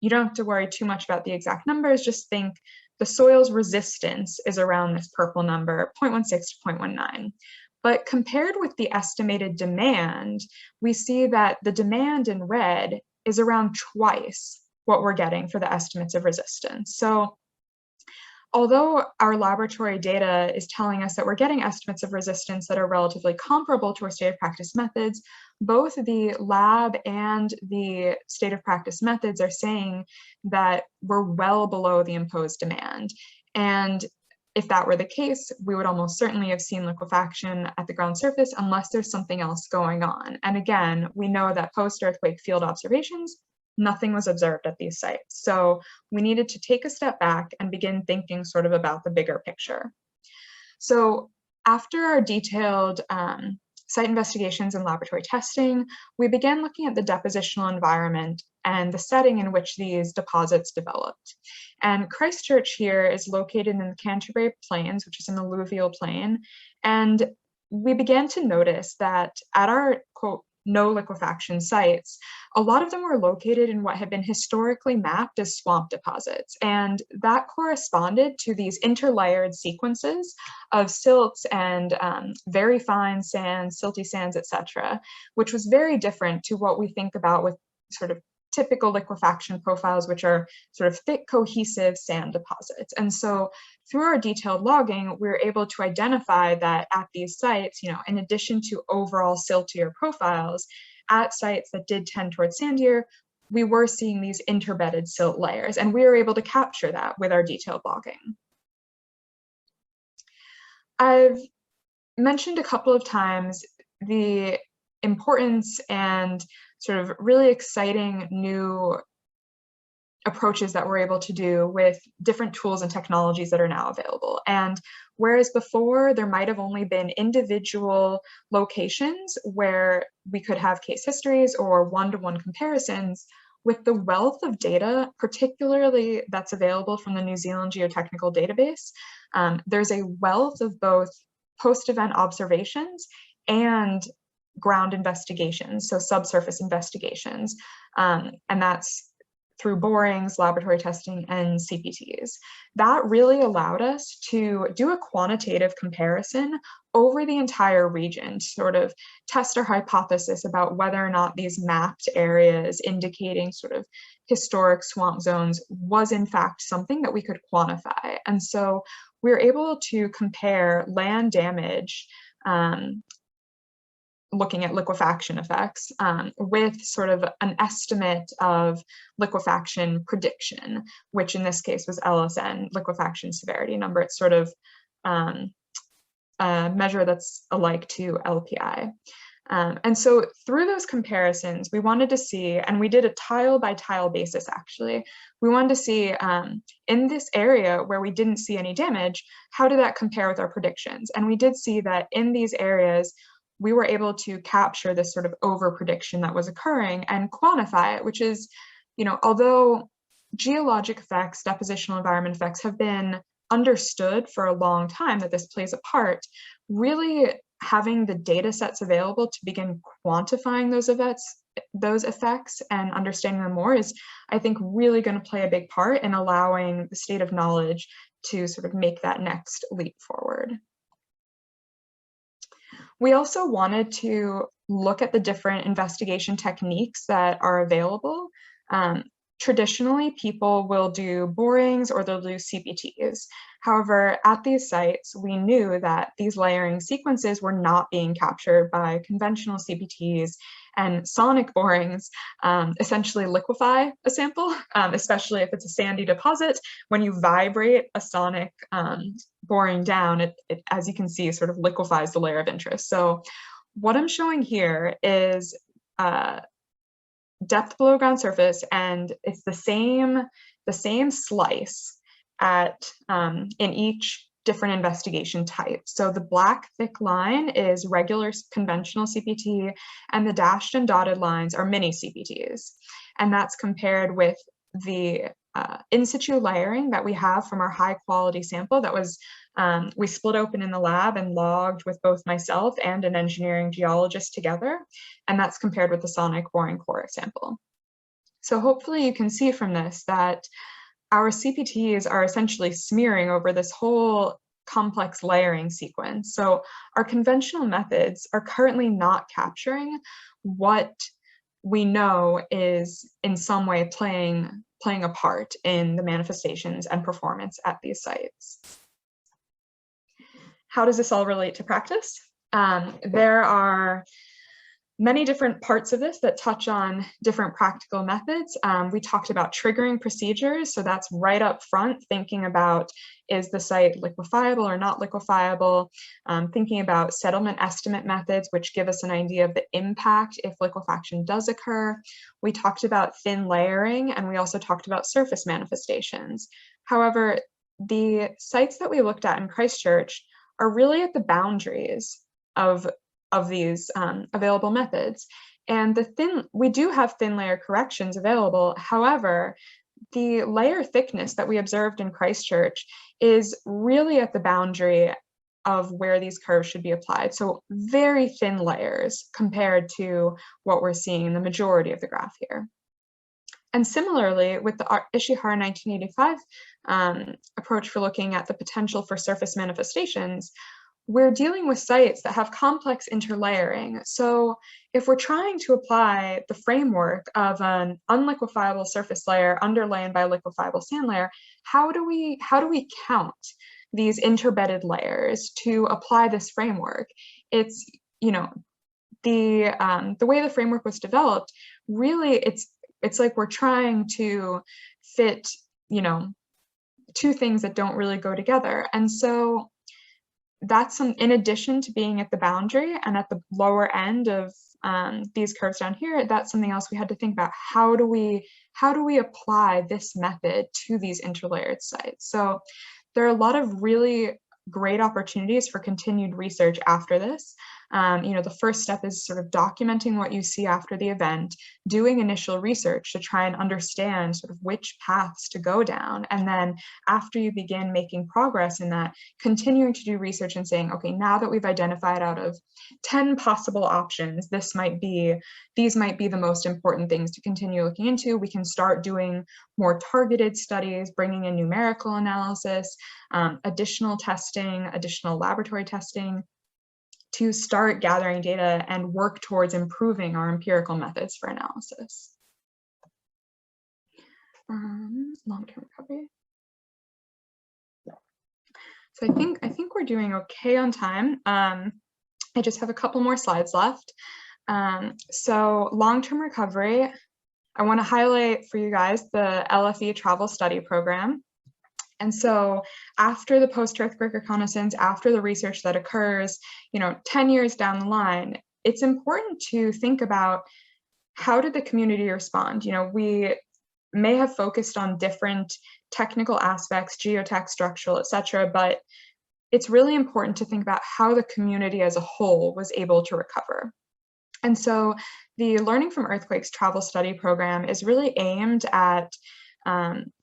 you don't have to worry too much about the exact numbers, just think the soil's resistance is around this purple number, 0.16 to 0.19. But compared with the estimated demand, we see that the demand in red is around twice what we're getting for the estimates of resistance. So although our laboratory data is telling us that we're getting estimates of resistance that are relatively comparable to our state of practice methods, both the lab and the state of practice methods are saying that we're well below the imposed demand. And if that were the case, we would almost certainly have seen liquefaction at the ground surface unless there's something else going on. And again, we know that post-earthquake field observations, nothing was observed at these sites. So we needed to take a step back and begin thinking sort of about the bigger picture. So after our detailed site investigations and laboratory testing, we began looking at the depositional environment and the setting in which these deposits developed. And Christchurch here is located in the Canterbury Plains, which is an alluvial plain. And we began to notice that at our, quote, no liquefaction sites, a lot of them were located in what had been historically mapped as swamp deposits. And that corresponded to these interlayered sequences of silts and very fine sands, silty sands, etc., which was very different to what we think about with sort of typical liquefaction profiles, which are sort of thick, cohesive sand deposits. And so through our detailed logging, we were able to identify that at these sites, in addition to overall siltier profiles, at sites that did tend towards sandier, we were seeing these interbedded silt layers, and we were able to capture that with our detailed logging. I've mentioned a couple of times the importance and sort of really exciting new approaches that we're able to do with different tools and technologies that are now available. And whereas before there might have only been individual locations where we could have case histories or one-to-one comparisons, with the wealth of data, particularly that's available from the New Zealand Geotechnical Database, there's a wealth of both post-event observations and ground investigations, so subsurface investigations, and that's through borings, laboratory testing, and CPTs. That really allowed us to do a quantitative comparison over the entire region to sort of test our hypothesis about whether or not these mapped areas indicating sort of historic swamp zones was in fact something that we could quantify. And so we were able to compare land damage looking at liquefaction effects with sort of an estimate of liquefaction prediction, which in this case was LSN, liquefaction severity number. It's sort of a measure that's alike to LPI. And so through those comparisons, we wanted to see, and we did a tile by tile basis actually, we wanted to see in this area where we didn't see any damage, how did that compare with our predictions? And we did see that in these areas, we were able to capture this sort of over prediction that was occurring and quantify it, which is, although geologic effects, depositional environment effects have been understood for a long time that this plays a part, really having the data sets available to begin quantifying those effects and understanding them more is, I think, really going to play a big part in allowing the state of knowledge to sort of make that next leap forward. We also wanted to look at the different investigation techniques that are available. Traditionally, people will do borings or they'll do CPTs. However, at these sites, we knew that these layering sequences were not being captured by conventional CPTs, and sonic borings essentially liquefy a sample, especially if it's a sandy deposit. When you vibrate a sonic boring down, it, as you can see, sort of liquefies the layer of interest. So what I'm showing here is depth below ground surface, and it's the same slice at in each different investigation type. So the black thick line is regular conventional CPT, and the dashed and dotted lines are mini CPTs. And that's compared with the in situ layering that we have from our high quality sample that was we split open in the lab and logged with both myself and an engineering geologist together, and that's compared with the sonic boring core sample. So hopefully you can see from this that our CPTs are essentially smearing over this whole complex layering sequence. So our conventional methods are currently not capturing what we know is in some way playing a part in the manifestations and performance at these sites. How does this all relate to practice? There are many different parts of this that touch on different practical methods. We talked about triggering procedures, so that's right up front, thinking about, is the site liquefiable or not liquefiable? Thinking about settlement estimate methods, which give us an idea of the impact if liquefaction does occur. We talked about thin layering, and we also talked about surface manifestations. However, the sites that we looked at in Christchurch are really at the boundaries of these available methods. And we do have thin layer corrections available. However, the layer thickness that we observed in Christchurch is really at the boundary of where these curves should be applied. So very thin layers compared to what we're seeing in the majority of the graph here. And similarly, with the Ishihara 1985 approach for looking at the potential for surface manifestations, we're dealing with sites that have complex interlayering. So if we're trying to apply the framework of an unliquefiable surface layer underlain by a liquefiable sand layer, how do we count these interbedded layers to apply this framework? It's, the way the framework was developed, really it's like we're trying to fit, two things that don't really go together. And so that's in addition to being at the boundary and at the lower end of these curves down here, that's something else we had to think about. How do we apply this method to these interlayered sites? So there are a lot of really great opportunities for continued research after this. The first step is sort of documenting what you see after the event, doing initial research to try and understand sort of which paths to go down. And then after you begin making progress in that, continuing to do research and saying, okay, now that we've identified out of 10 possible options, these might be the most important things to continue looking into. We can start doing more targeted studies, bringing in numerical analysis, additional testing, additional laboratory testing, to start gathering data and work towards improving our empirical methods for analysis. Long-term recovery. So I think we're doing okay on time. I just have a couple more slides left. So long-term recovery, I want to highlight for you guys the LFE travel study program. And so after the post-earthquake reconnaissance, after the research that occurs, 10 years down the line, it's important to think about how did the community respond? You know, we may have focused on different technical aspects, geotech, structural, etc., but it's really important to think about how the community as a whole was able to recover. And so the Learning from Earthquakes travel study program is really aimed at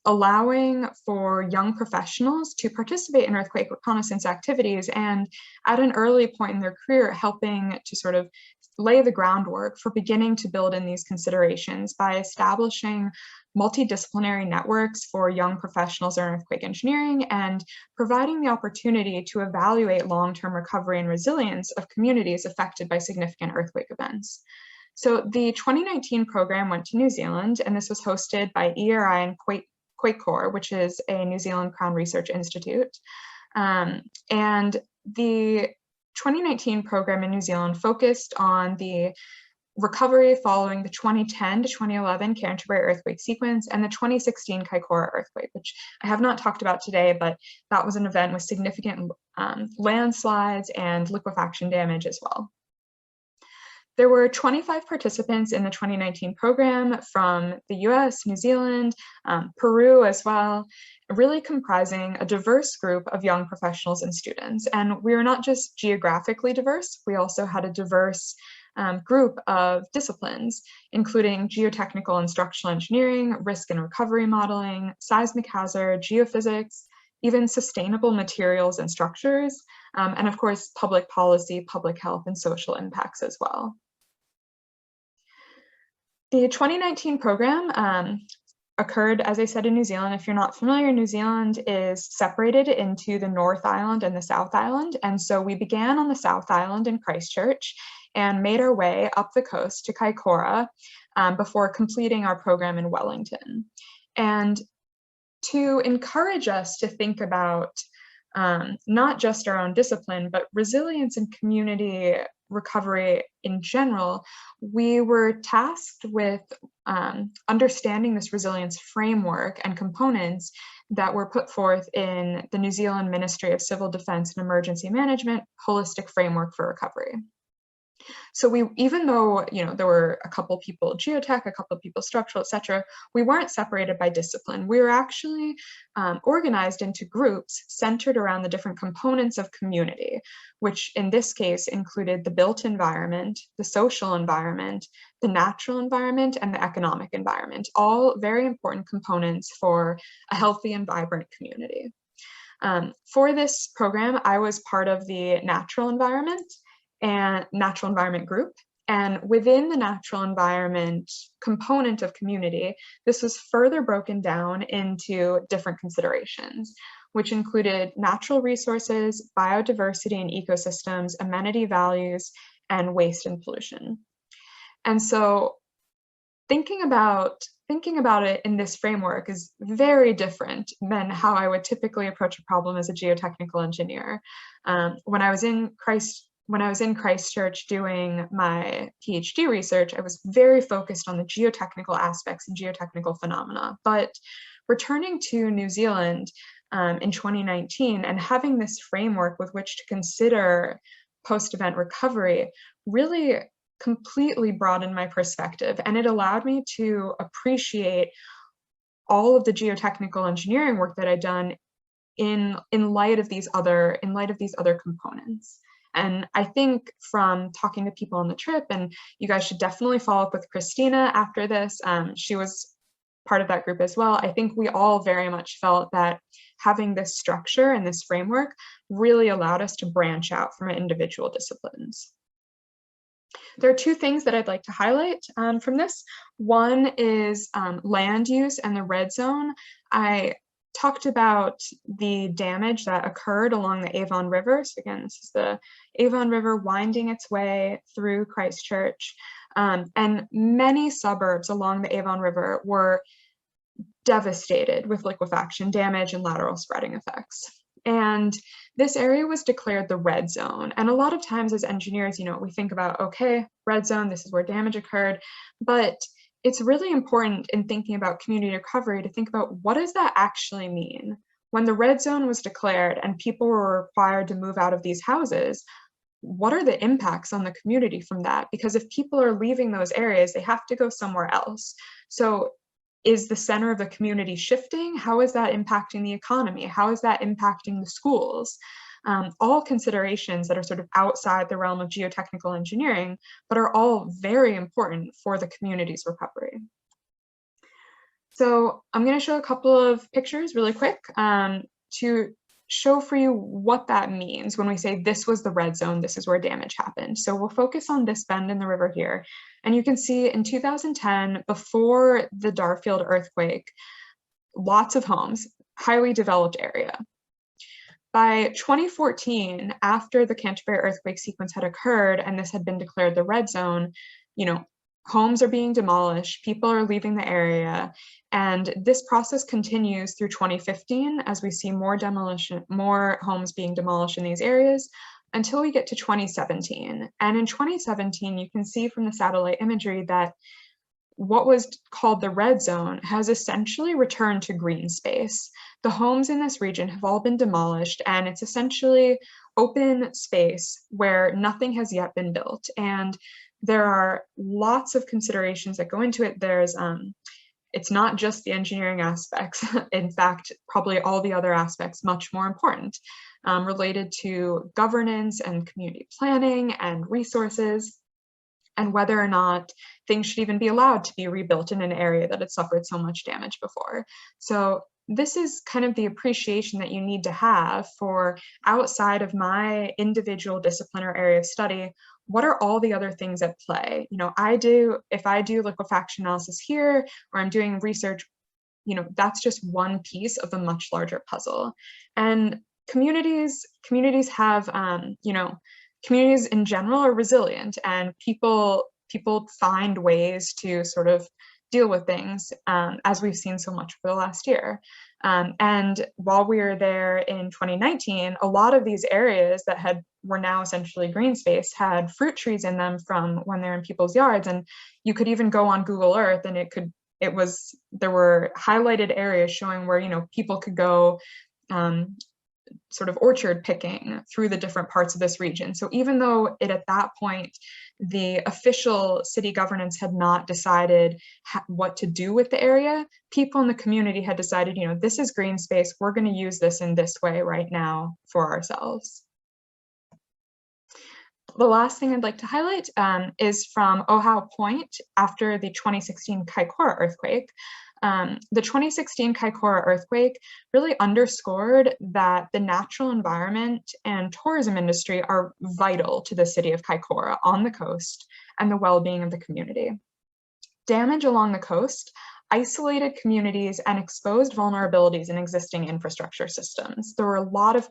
allowing for young professionals to participate in earthquake reconnaissance activities, and at an early point in their career, helping to sort of lay the groundwork for beginning to build in these considerations by establishing multidisciplinary networks for young professionals in earthquake engineering and providing the opportunity to evaluate long-term recovery and resilience of communities affected by significant earthquake events. So the 2019 program went to New Zealand, and this was hosted by ERI and Quake Corps, which is a New Zealand Crown Research Institute. And the 2019 program in New Zealand focused on the recovery following the 2010 to 2011 Canterbury earthquake sequence and the 2016 Kaikoura earthquake, which I have not talked about today, but that was an event with significant landslides and liquefaction damage as well. There were 25 participants in the 2019 program from the US, New Zealand, Peru as well, really comprising a diverse group of young professionals and students. And we were not just geographically diverse, we also had a diverse group of disciplines, including geotechnical and structural engineering, risk and recovery modeling, seismic hazard, geophysics, even sustainable materials and structures, and of course, public policy, public health, and social impacts as well. The 2019 program occurred, as I said, in New Zealand. If you're not familiar, New Zealand is separated into the North Island and the South Island. And so we began on the South Island in Christchurch and made our way up the coast to Kaikoura before completing our program in Wellington. And to encourage us to think about not just our own discipline, but resilience and community recovery in general, we were tasked with understanding this resilience framework and components that were put forth in the New Zealand Ministry of Civil Defense and Emergency Management Holistic Framework for Recovery. So even though, you know, there were a couple people geotech, a couple people structural, etc., we weren't separated by discipline. We were actually organized into groups centered around the different components of community, which in this case included the built environment, the social environment, the natural environment, and the economic environment, all very important components for a healthy and vibrant community. For this program, I was part of the natural environment group. And within the natural environment component of community, this was further broken down into different considerations, which included natural resources, biodiversity and ecosystems, amenity values, and waste and pollution. And so thinking about it in this framework is very different than how I would typically approach a problem as a geotechnical engineer. When I was in Christchurch doing my PhD research, I was very focused on the geotechnical aspects and geotechnical phenomena. But returning to New Zealand in 2019 and having this framework with which to consider post-event recovery really completely broadened my perspective, and it allowed me to appreciate all of the geotechnical engineering work that I'd done in light of these other components. And I think from talking to people on the trip, and you guys should definitely follow up with Christina after this, she was part of that group as well. I think we all very much felt that having this structure and this framework really allowed us to branch out from individual disciplines. There are two things that I'd like to highlight from this. One is land use and the red zone. I talked about the damage that occurred along the Avon River. So again, this is the Avon River winding its way through Christchurch. And many suburbs along the Avon River were devastated with liquefaction damage and lateral spreading effects. And this area was declared the red zone. And a lot of times as engineers, you know, we think about, okay, red zone, this is where damage occurred. But it's really important in thinking about community recovery to think about what does that actually mean? When the red zone was declared and people were required to move out of these houses, what are the impacts on the community from that? Because if people are leaving those areas, they have to go somewhere else. So is the center of the community shifting? How is that impacting the economy? How is that impacting the schools? All considerations that are sort of outside the realm of geotechnical engineering, but are all very important for the community's recovery. So I'm going to show a couple of pictures really quick to show for you what that means when we say this was the red zone, this is where damage happened. So we'll focus on this bend in the river here. And you can see in 2010, before the Darfield earthquake, lots of homes, highly developed area. By 2014, after the Canterbury earthquake sequence had occurred and this had been declared the red zone, you know, homes are being demolished, people are leaving the area, and this process continues through 2015 as we see more demolition, more homes being demolished in these areas until we get to 2017. And in 2017, you can see from the satellite imagery that what was called the red zone has essentially returned to green space. The homes in this region have all been demolished, and it's essentially open space where nothing has yet been built. And there are lots of considerations that go into it. There's it's not just the engineering aspects. In fact, probably all the other aspects much more important, related to governance and community planning and resources, and whether or not things should even be allowed to be rebuilt in an area that had suffered so much damage before. So this is kind of the appreciation that you need to have for, outside of my individual discipline or area of study, what are all the other things at play? You know, if I do liquefaction analysis here, or I'm doing research, you know, that's just one piece of a much larger puzzle. And communities have, you know, communities in general are resilient, and people find ways to sort of deal with things, as we've seen so much for the last year. And while we were there in 2019, a lot of these areas that were now essentially green space had fruit trees in them from when they're in people's yards. And you could even go on Google Earth and there were highlighted areas showing where, you know, people could go sort of orchard picking through the different parts of this region. So even though at that point, the official city governance had not decided what to do with the area, people in the community had decided, you know, this is green space, we're going to use this in this way right now for ourselves. The last thing I'd like to highlight is from Oahu Point after the 2016 Kaikoura earthquake. The 2016 Kaikoura earthquake really underscored that the natural environment and tourism industry are vital to the city of Kaikoura on the coast and the well-being of the community. Damage along the coast isolated communities and exposed vulnerabilities in existing infrastructure systems. There were a lot of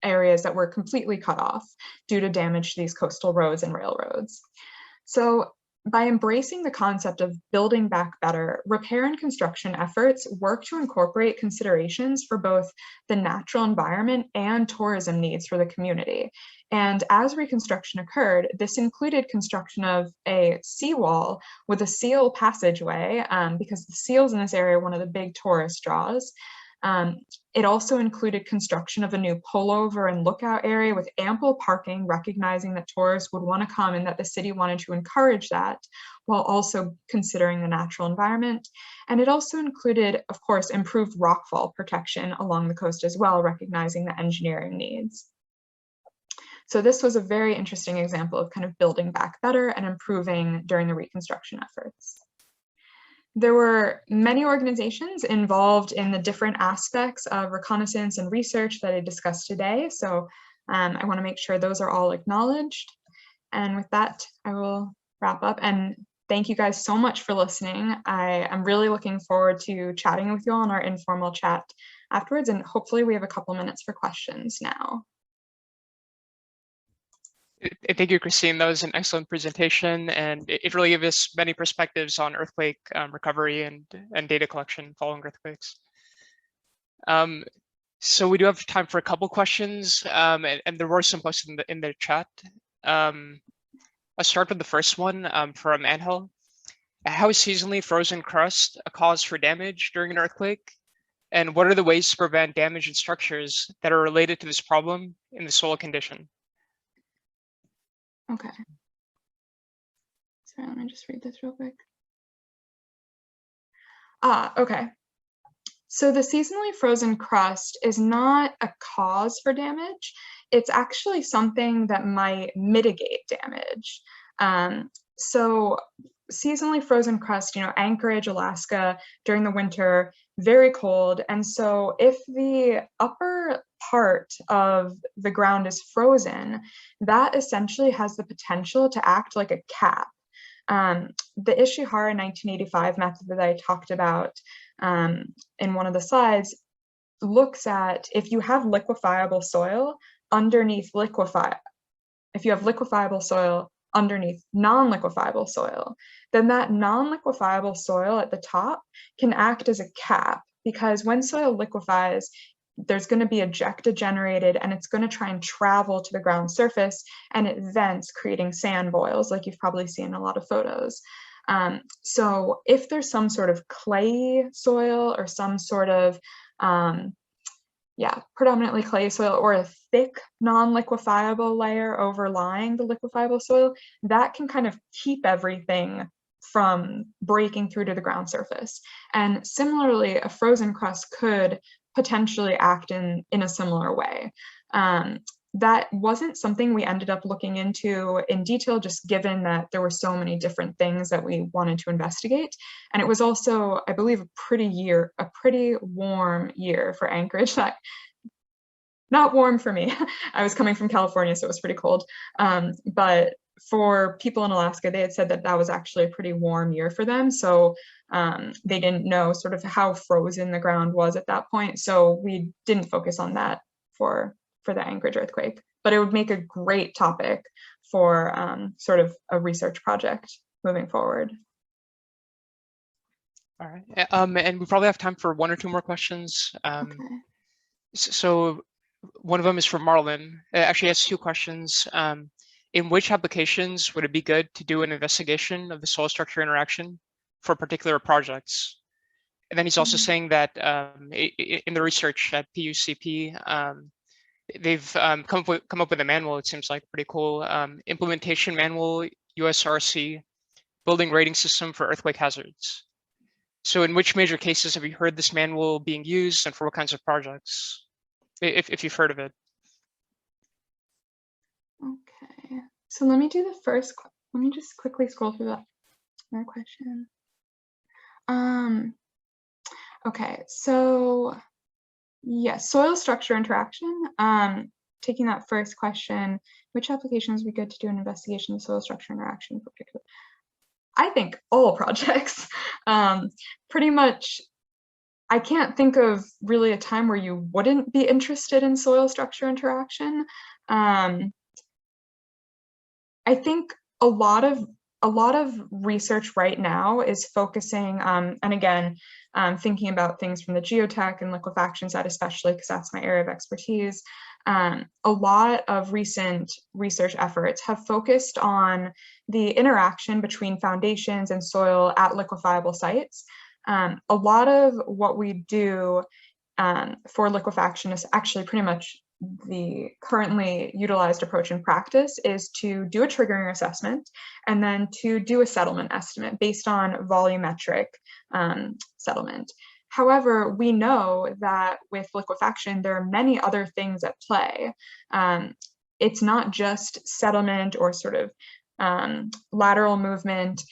areas that were completely cut off due to damage to these coastal roads and railroads. So by embracing the concept of building back better, repair and construction efforts work to incorporate considerations for both the natural environment and tourism needs for the community. And as reconstruction occurred, this included construction of a seawall with a seal passageway, because the seals in this area are one of the big tourist draws. It also included construction of a new pullover and lookout area with ample parking, recognizing that tourists would want to come and that the city wanted to encourage that, while also considering the natural environment. And it also included, of course, improved rockfall protection along the coast as well, recognizing the engineering needs. So this was a very interesting example of kind of building back better and improving during the reconstruction efforts. There were many organizations involved in the different aspects of reconnaissance and research that I discussed today. So I want to make sure those are all acknowledged. And with that, I will wrap up. And thank you guys so much for listening. I am really looking forward to chatting with you all in our informal chat afterwards. And hopefully we have a couple minutes for questions now. Thank you, Christine. That was an excellent presentation, and it really gave us many perspectives on earthquake recovery and data collection following earthquakes. So we do have time for a couple questions, and there were some posted in the chat. I'll start with the first one from Angel. How is seasonally frozen crust a cause for damage during an earthquake? And what are the ways to prevent damage in structures that are related to this problem in the soil condition? Okay. Sorry, let me just read this real quick. Okay. So the seasonally frozen crust is not a cause for damage. It's actually something that might mitigate damage. So seasonally frozen crust, Anchorage, Alaska, during the winter, very cold. And so if the upper part of the ground is frozen, that essentially has the potential to act like a cap. The Ishihara 1985 method that I talked about in one of the slides looks at if you have liquefiable soil underneath if you have liquefiable soil underneath non-liquefiable soil, then that non-liquefiable soil at the top can act as a cap, because when soil liquefies, there's going to be ejecta generated, and it's going to try and travel to the ground surface, and it vents, creating sand boils, like you've probably seen in a lot of photos. So if there's some sort of clay soil or some sort of, predominantly clay soil, or a thick non-liquefiable layer overlying the liquefiable soil, that can kind of keep everything from breaking through to the ground surface. And similarly, a frozen crust could potentially act in a similar way. That wasn't something we ended up looking into in detail, just given that there were so many different things that we wanted to investigate. And it was also, I believe, a pretty warm year for Anchorage. Not warm for me. I was coming from California, so it was pretty cold. But for people in Alaska, they had said that that was actually a pretty warm year for them. So they didn't know sort of how frozen the ground was at that point. So we didn't focus on that for the Anchorage earthquake, but it would make a great topic for sort of a research project moving forward. All right, and we probably have time for one or two more questions. Okay. So one of them is from Marlon. It actually has two questions. In which applications would it be good to do an investigation of the soil structure interaction for particular projects? And then he's also saying that in the research at PUCP, they've come up with a manual. It seems like pretty cool implementation manual, USRC, building rating system for earthquake hazards. So in which major cases have you heard this manual being used, and for what kinds of projects, if you've heard of it? Okay, so let me do the first. Let me just quickly scroll through that question. Okay, so yes, soil structure interaction. Taking that first question, which applications would be good to do an investigation of soil structure interaction in particular? I think all projects. Pretty much, I can't think of really a time where you wouldn't be interested in soil structure interaction. I think a lot of research right now is focusing, and again, thinking about things from the geotech and liquefaction side, especially because that's my area of expertise. A lot of recent research efforts have focused on the interaction between foundations and soil at liquefiable sites. A lot of what we do for liquefaction is actually pretty much the currently utilized approach in practice is to do a triggering assessment and then to do a settlement estimate based on volumetric settlement. However, we know that with liquefaction, there are many other things at play. It's not just settlement or sort of lateral movement.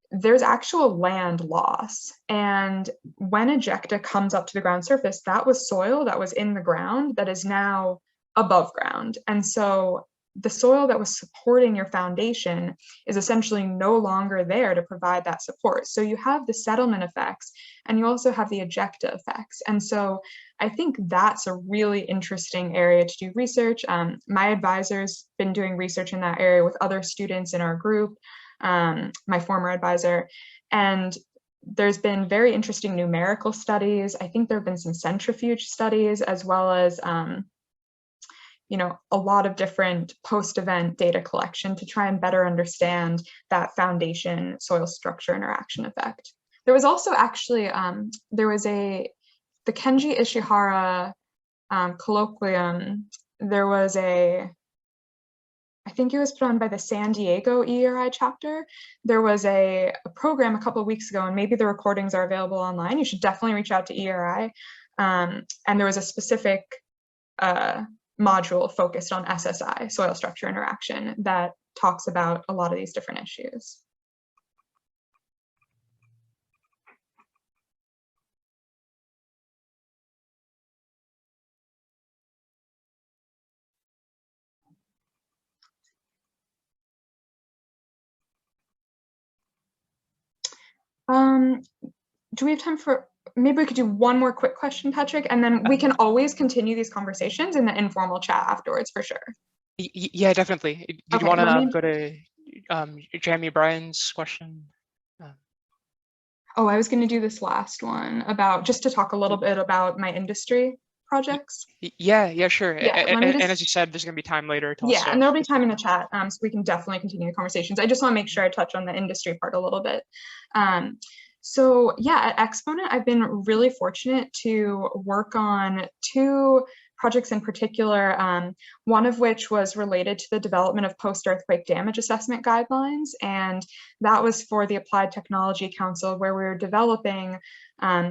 There's actual land loss. And when ejecta comes up to the ground surface, that was soil that was in the ground that is now above ground. And so the soil that was supporting your foundation is essentially no longer there to provide that support. So you have the settlement effects and you also have the ejecta effects. And so I think that's a really interesting area to do research. My advisor's been doing research in that area with other students in our group, my former advisor, and there's been very interesting numerical studies. I think there have been some centrifuge studies, as well as a lot of different post-event data collection to try and better understand that foundation soil structure interaction effect. There was also actually, the Kenji Ishihara colloquium, there was a, I think it was put on by the San Diego ERI chapter. There was a program a couple of weeks ago, and maybe the recordings are available online. You should definitely reach out to ERI. And there was a specific module focused on SSI, soil structure interaction, that talks about a lot of these different issues. Do we have time for, maybe we could do one more quick question, Patrick, and then we can always continue these conversations in the informal chat afterwards for sure. Yeah, definitely. Did you want to go to Jamie Bryan's question? Oh, I was going to do this last one about, just to talk a little bit about my industry projects. Yeah, sure. Yeah, and as you said, there's going to be time later to also, and there'll be time in the chat, so we can definitely continue the conversations. I just want to make sure I touch on the industry part a little bit. So yeah, at Exponent, I've been really fortunate to work on 2 projects in particular, one of which was related to the development of post-earthquake damage assessment guidelines. And that was for the Applied Technology Council, where we were developing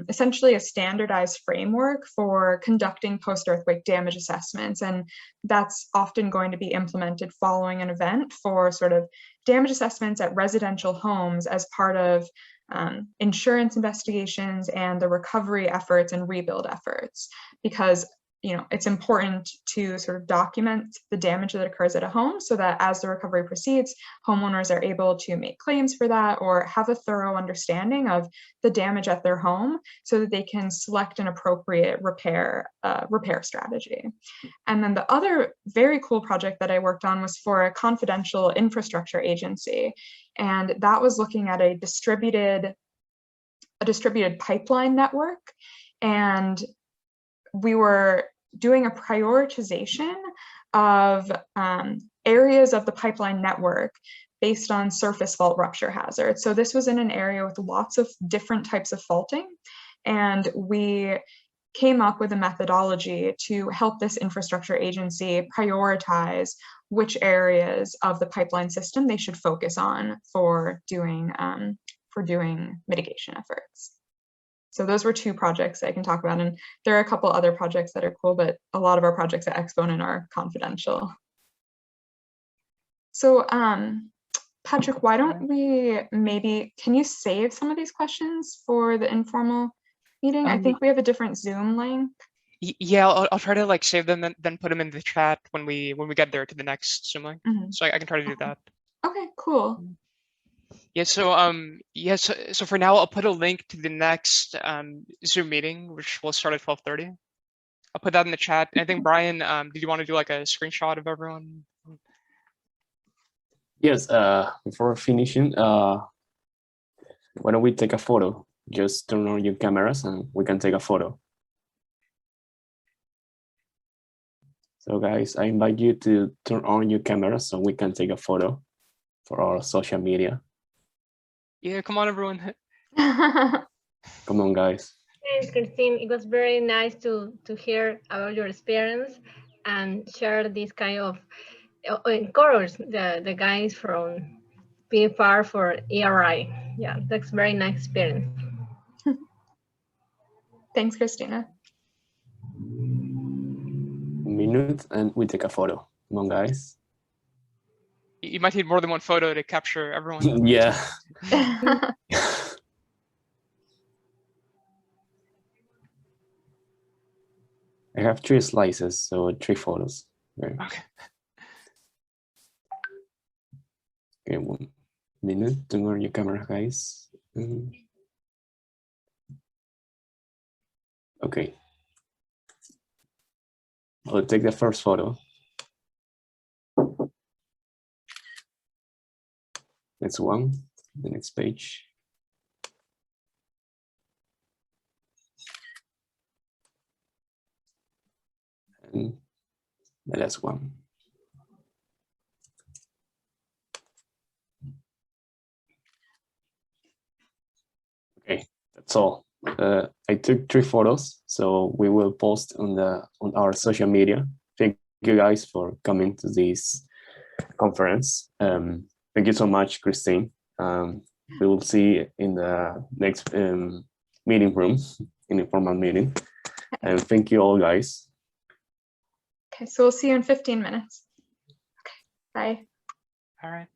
essentially a standardized framework for conducting post-earthquake damage assessments. And that's often going to be implemented following an event for sort of damage assessments at residential homes as part of insurance investigations and the recovery efforts and rebuild efforts, because it's important to sort of document the damage that occurs at a home so that as the recovery proceeds, homeowners are able to make claims for that or have a thorough understanding of the damage at their home so that they can select an appropriate repair strategy. And then the other very cool project that I worked on was for a confidential infrastructure agency. And that was looking at a distributed pipeline network. And we were doing a prioritization of areas of the pipeline network based on surface fault rupture hazard. So this was in an area with lots of different types of faulting, and we came up with a methodology to help this infrastructure agency prioritize which areas of the pipeline system they should focus on for doing mitigation efforts. So those were 2 projects I can talk about, and there are a couple other projects that are cool, but a lot of our projects at Exponent are confidential. So Patrick, why don't we can you save some of these questions for the informal meeting? I think we have a different Zoom link. Yeah, I'll try to save them and then put them in the chat when we get there to the next Zoom link. So I can try to do that. Okay, cool. Yeah, so for now I'll put a link to the next Zoom meeting, which will start at 12:30. I'll put that in the chat. And I think Brian, did you want to do a screenshot of everyone? Yes, before finishing, why don't we take a photo? Just turn on your cameras and we can take a photo. So guys, I invite you to turn on your cameras so we can take a photo for our social media. Yeah, come on, everyone. Come on, guys. Thanks, Christine. It was very nice to hear about your experience and share this kind of encourage the guys from PFR for ERI. Yeah, that's very nice experience. Thanks, Christina. A minute and we take a photo. Come on, guys. You might need more than one photo to capture everyone. Yeah. I have 3 slices, so 3 photos. Okay. Okay, 1 minute. Turn on your camera, guys. Okay. I'll take the first photo. Next one, the next page. And the last one. Okay, that's all. I took 3 photos, so we will post on our social media. Thank you guys for coming to this conference. Thank you so much, Christine. We will see in the next meeting room, in informal meeting. And thank you all, guys. Okay, so we'll see you in 15 minutes. Okay, bye. All right.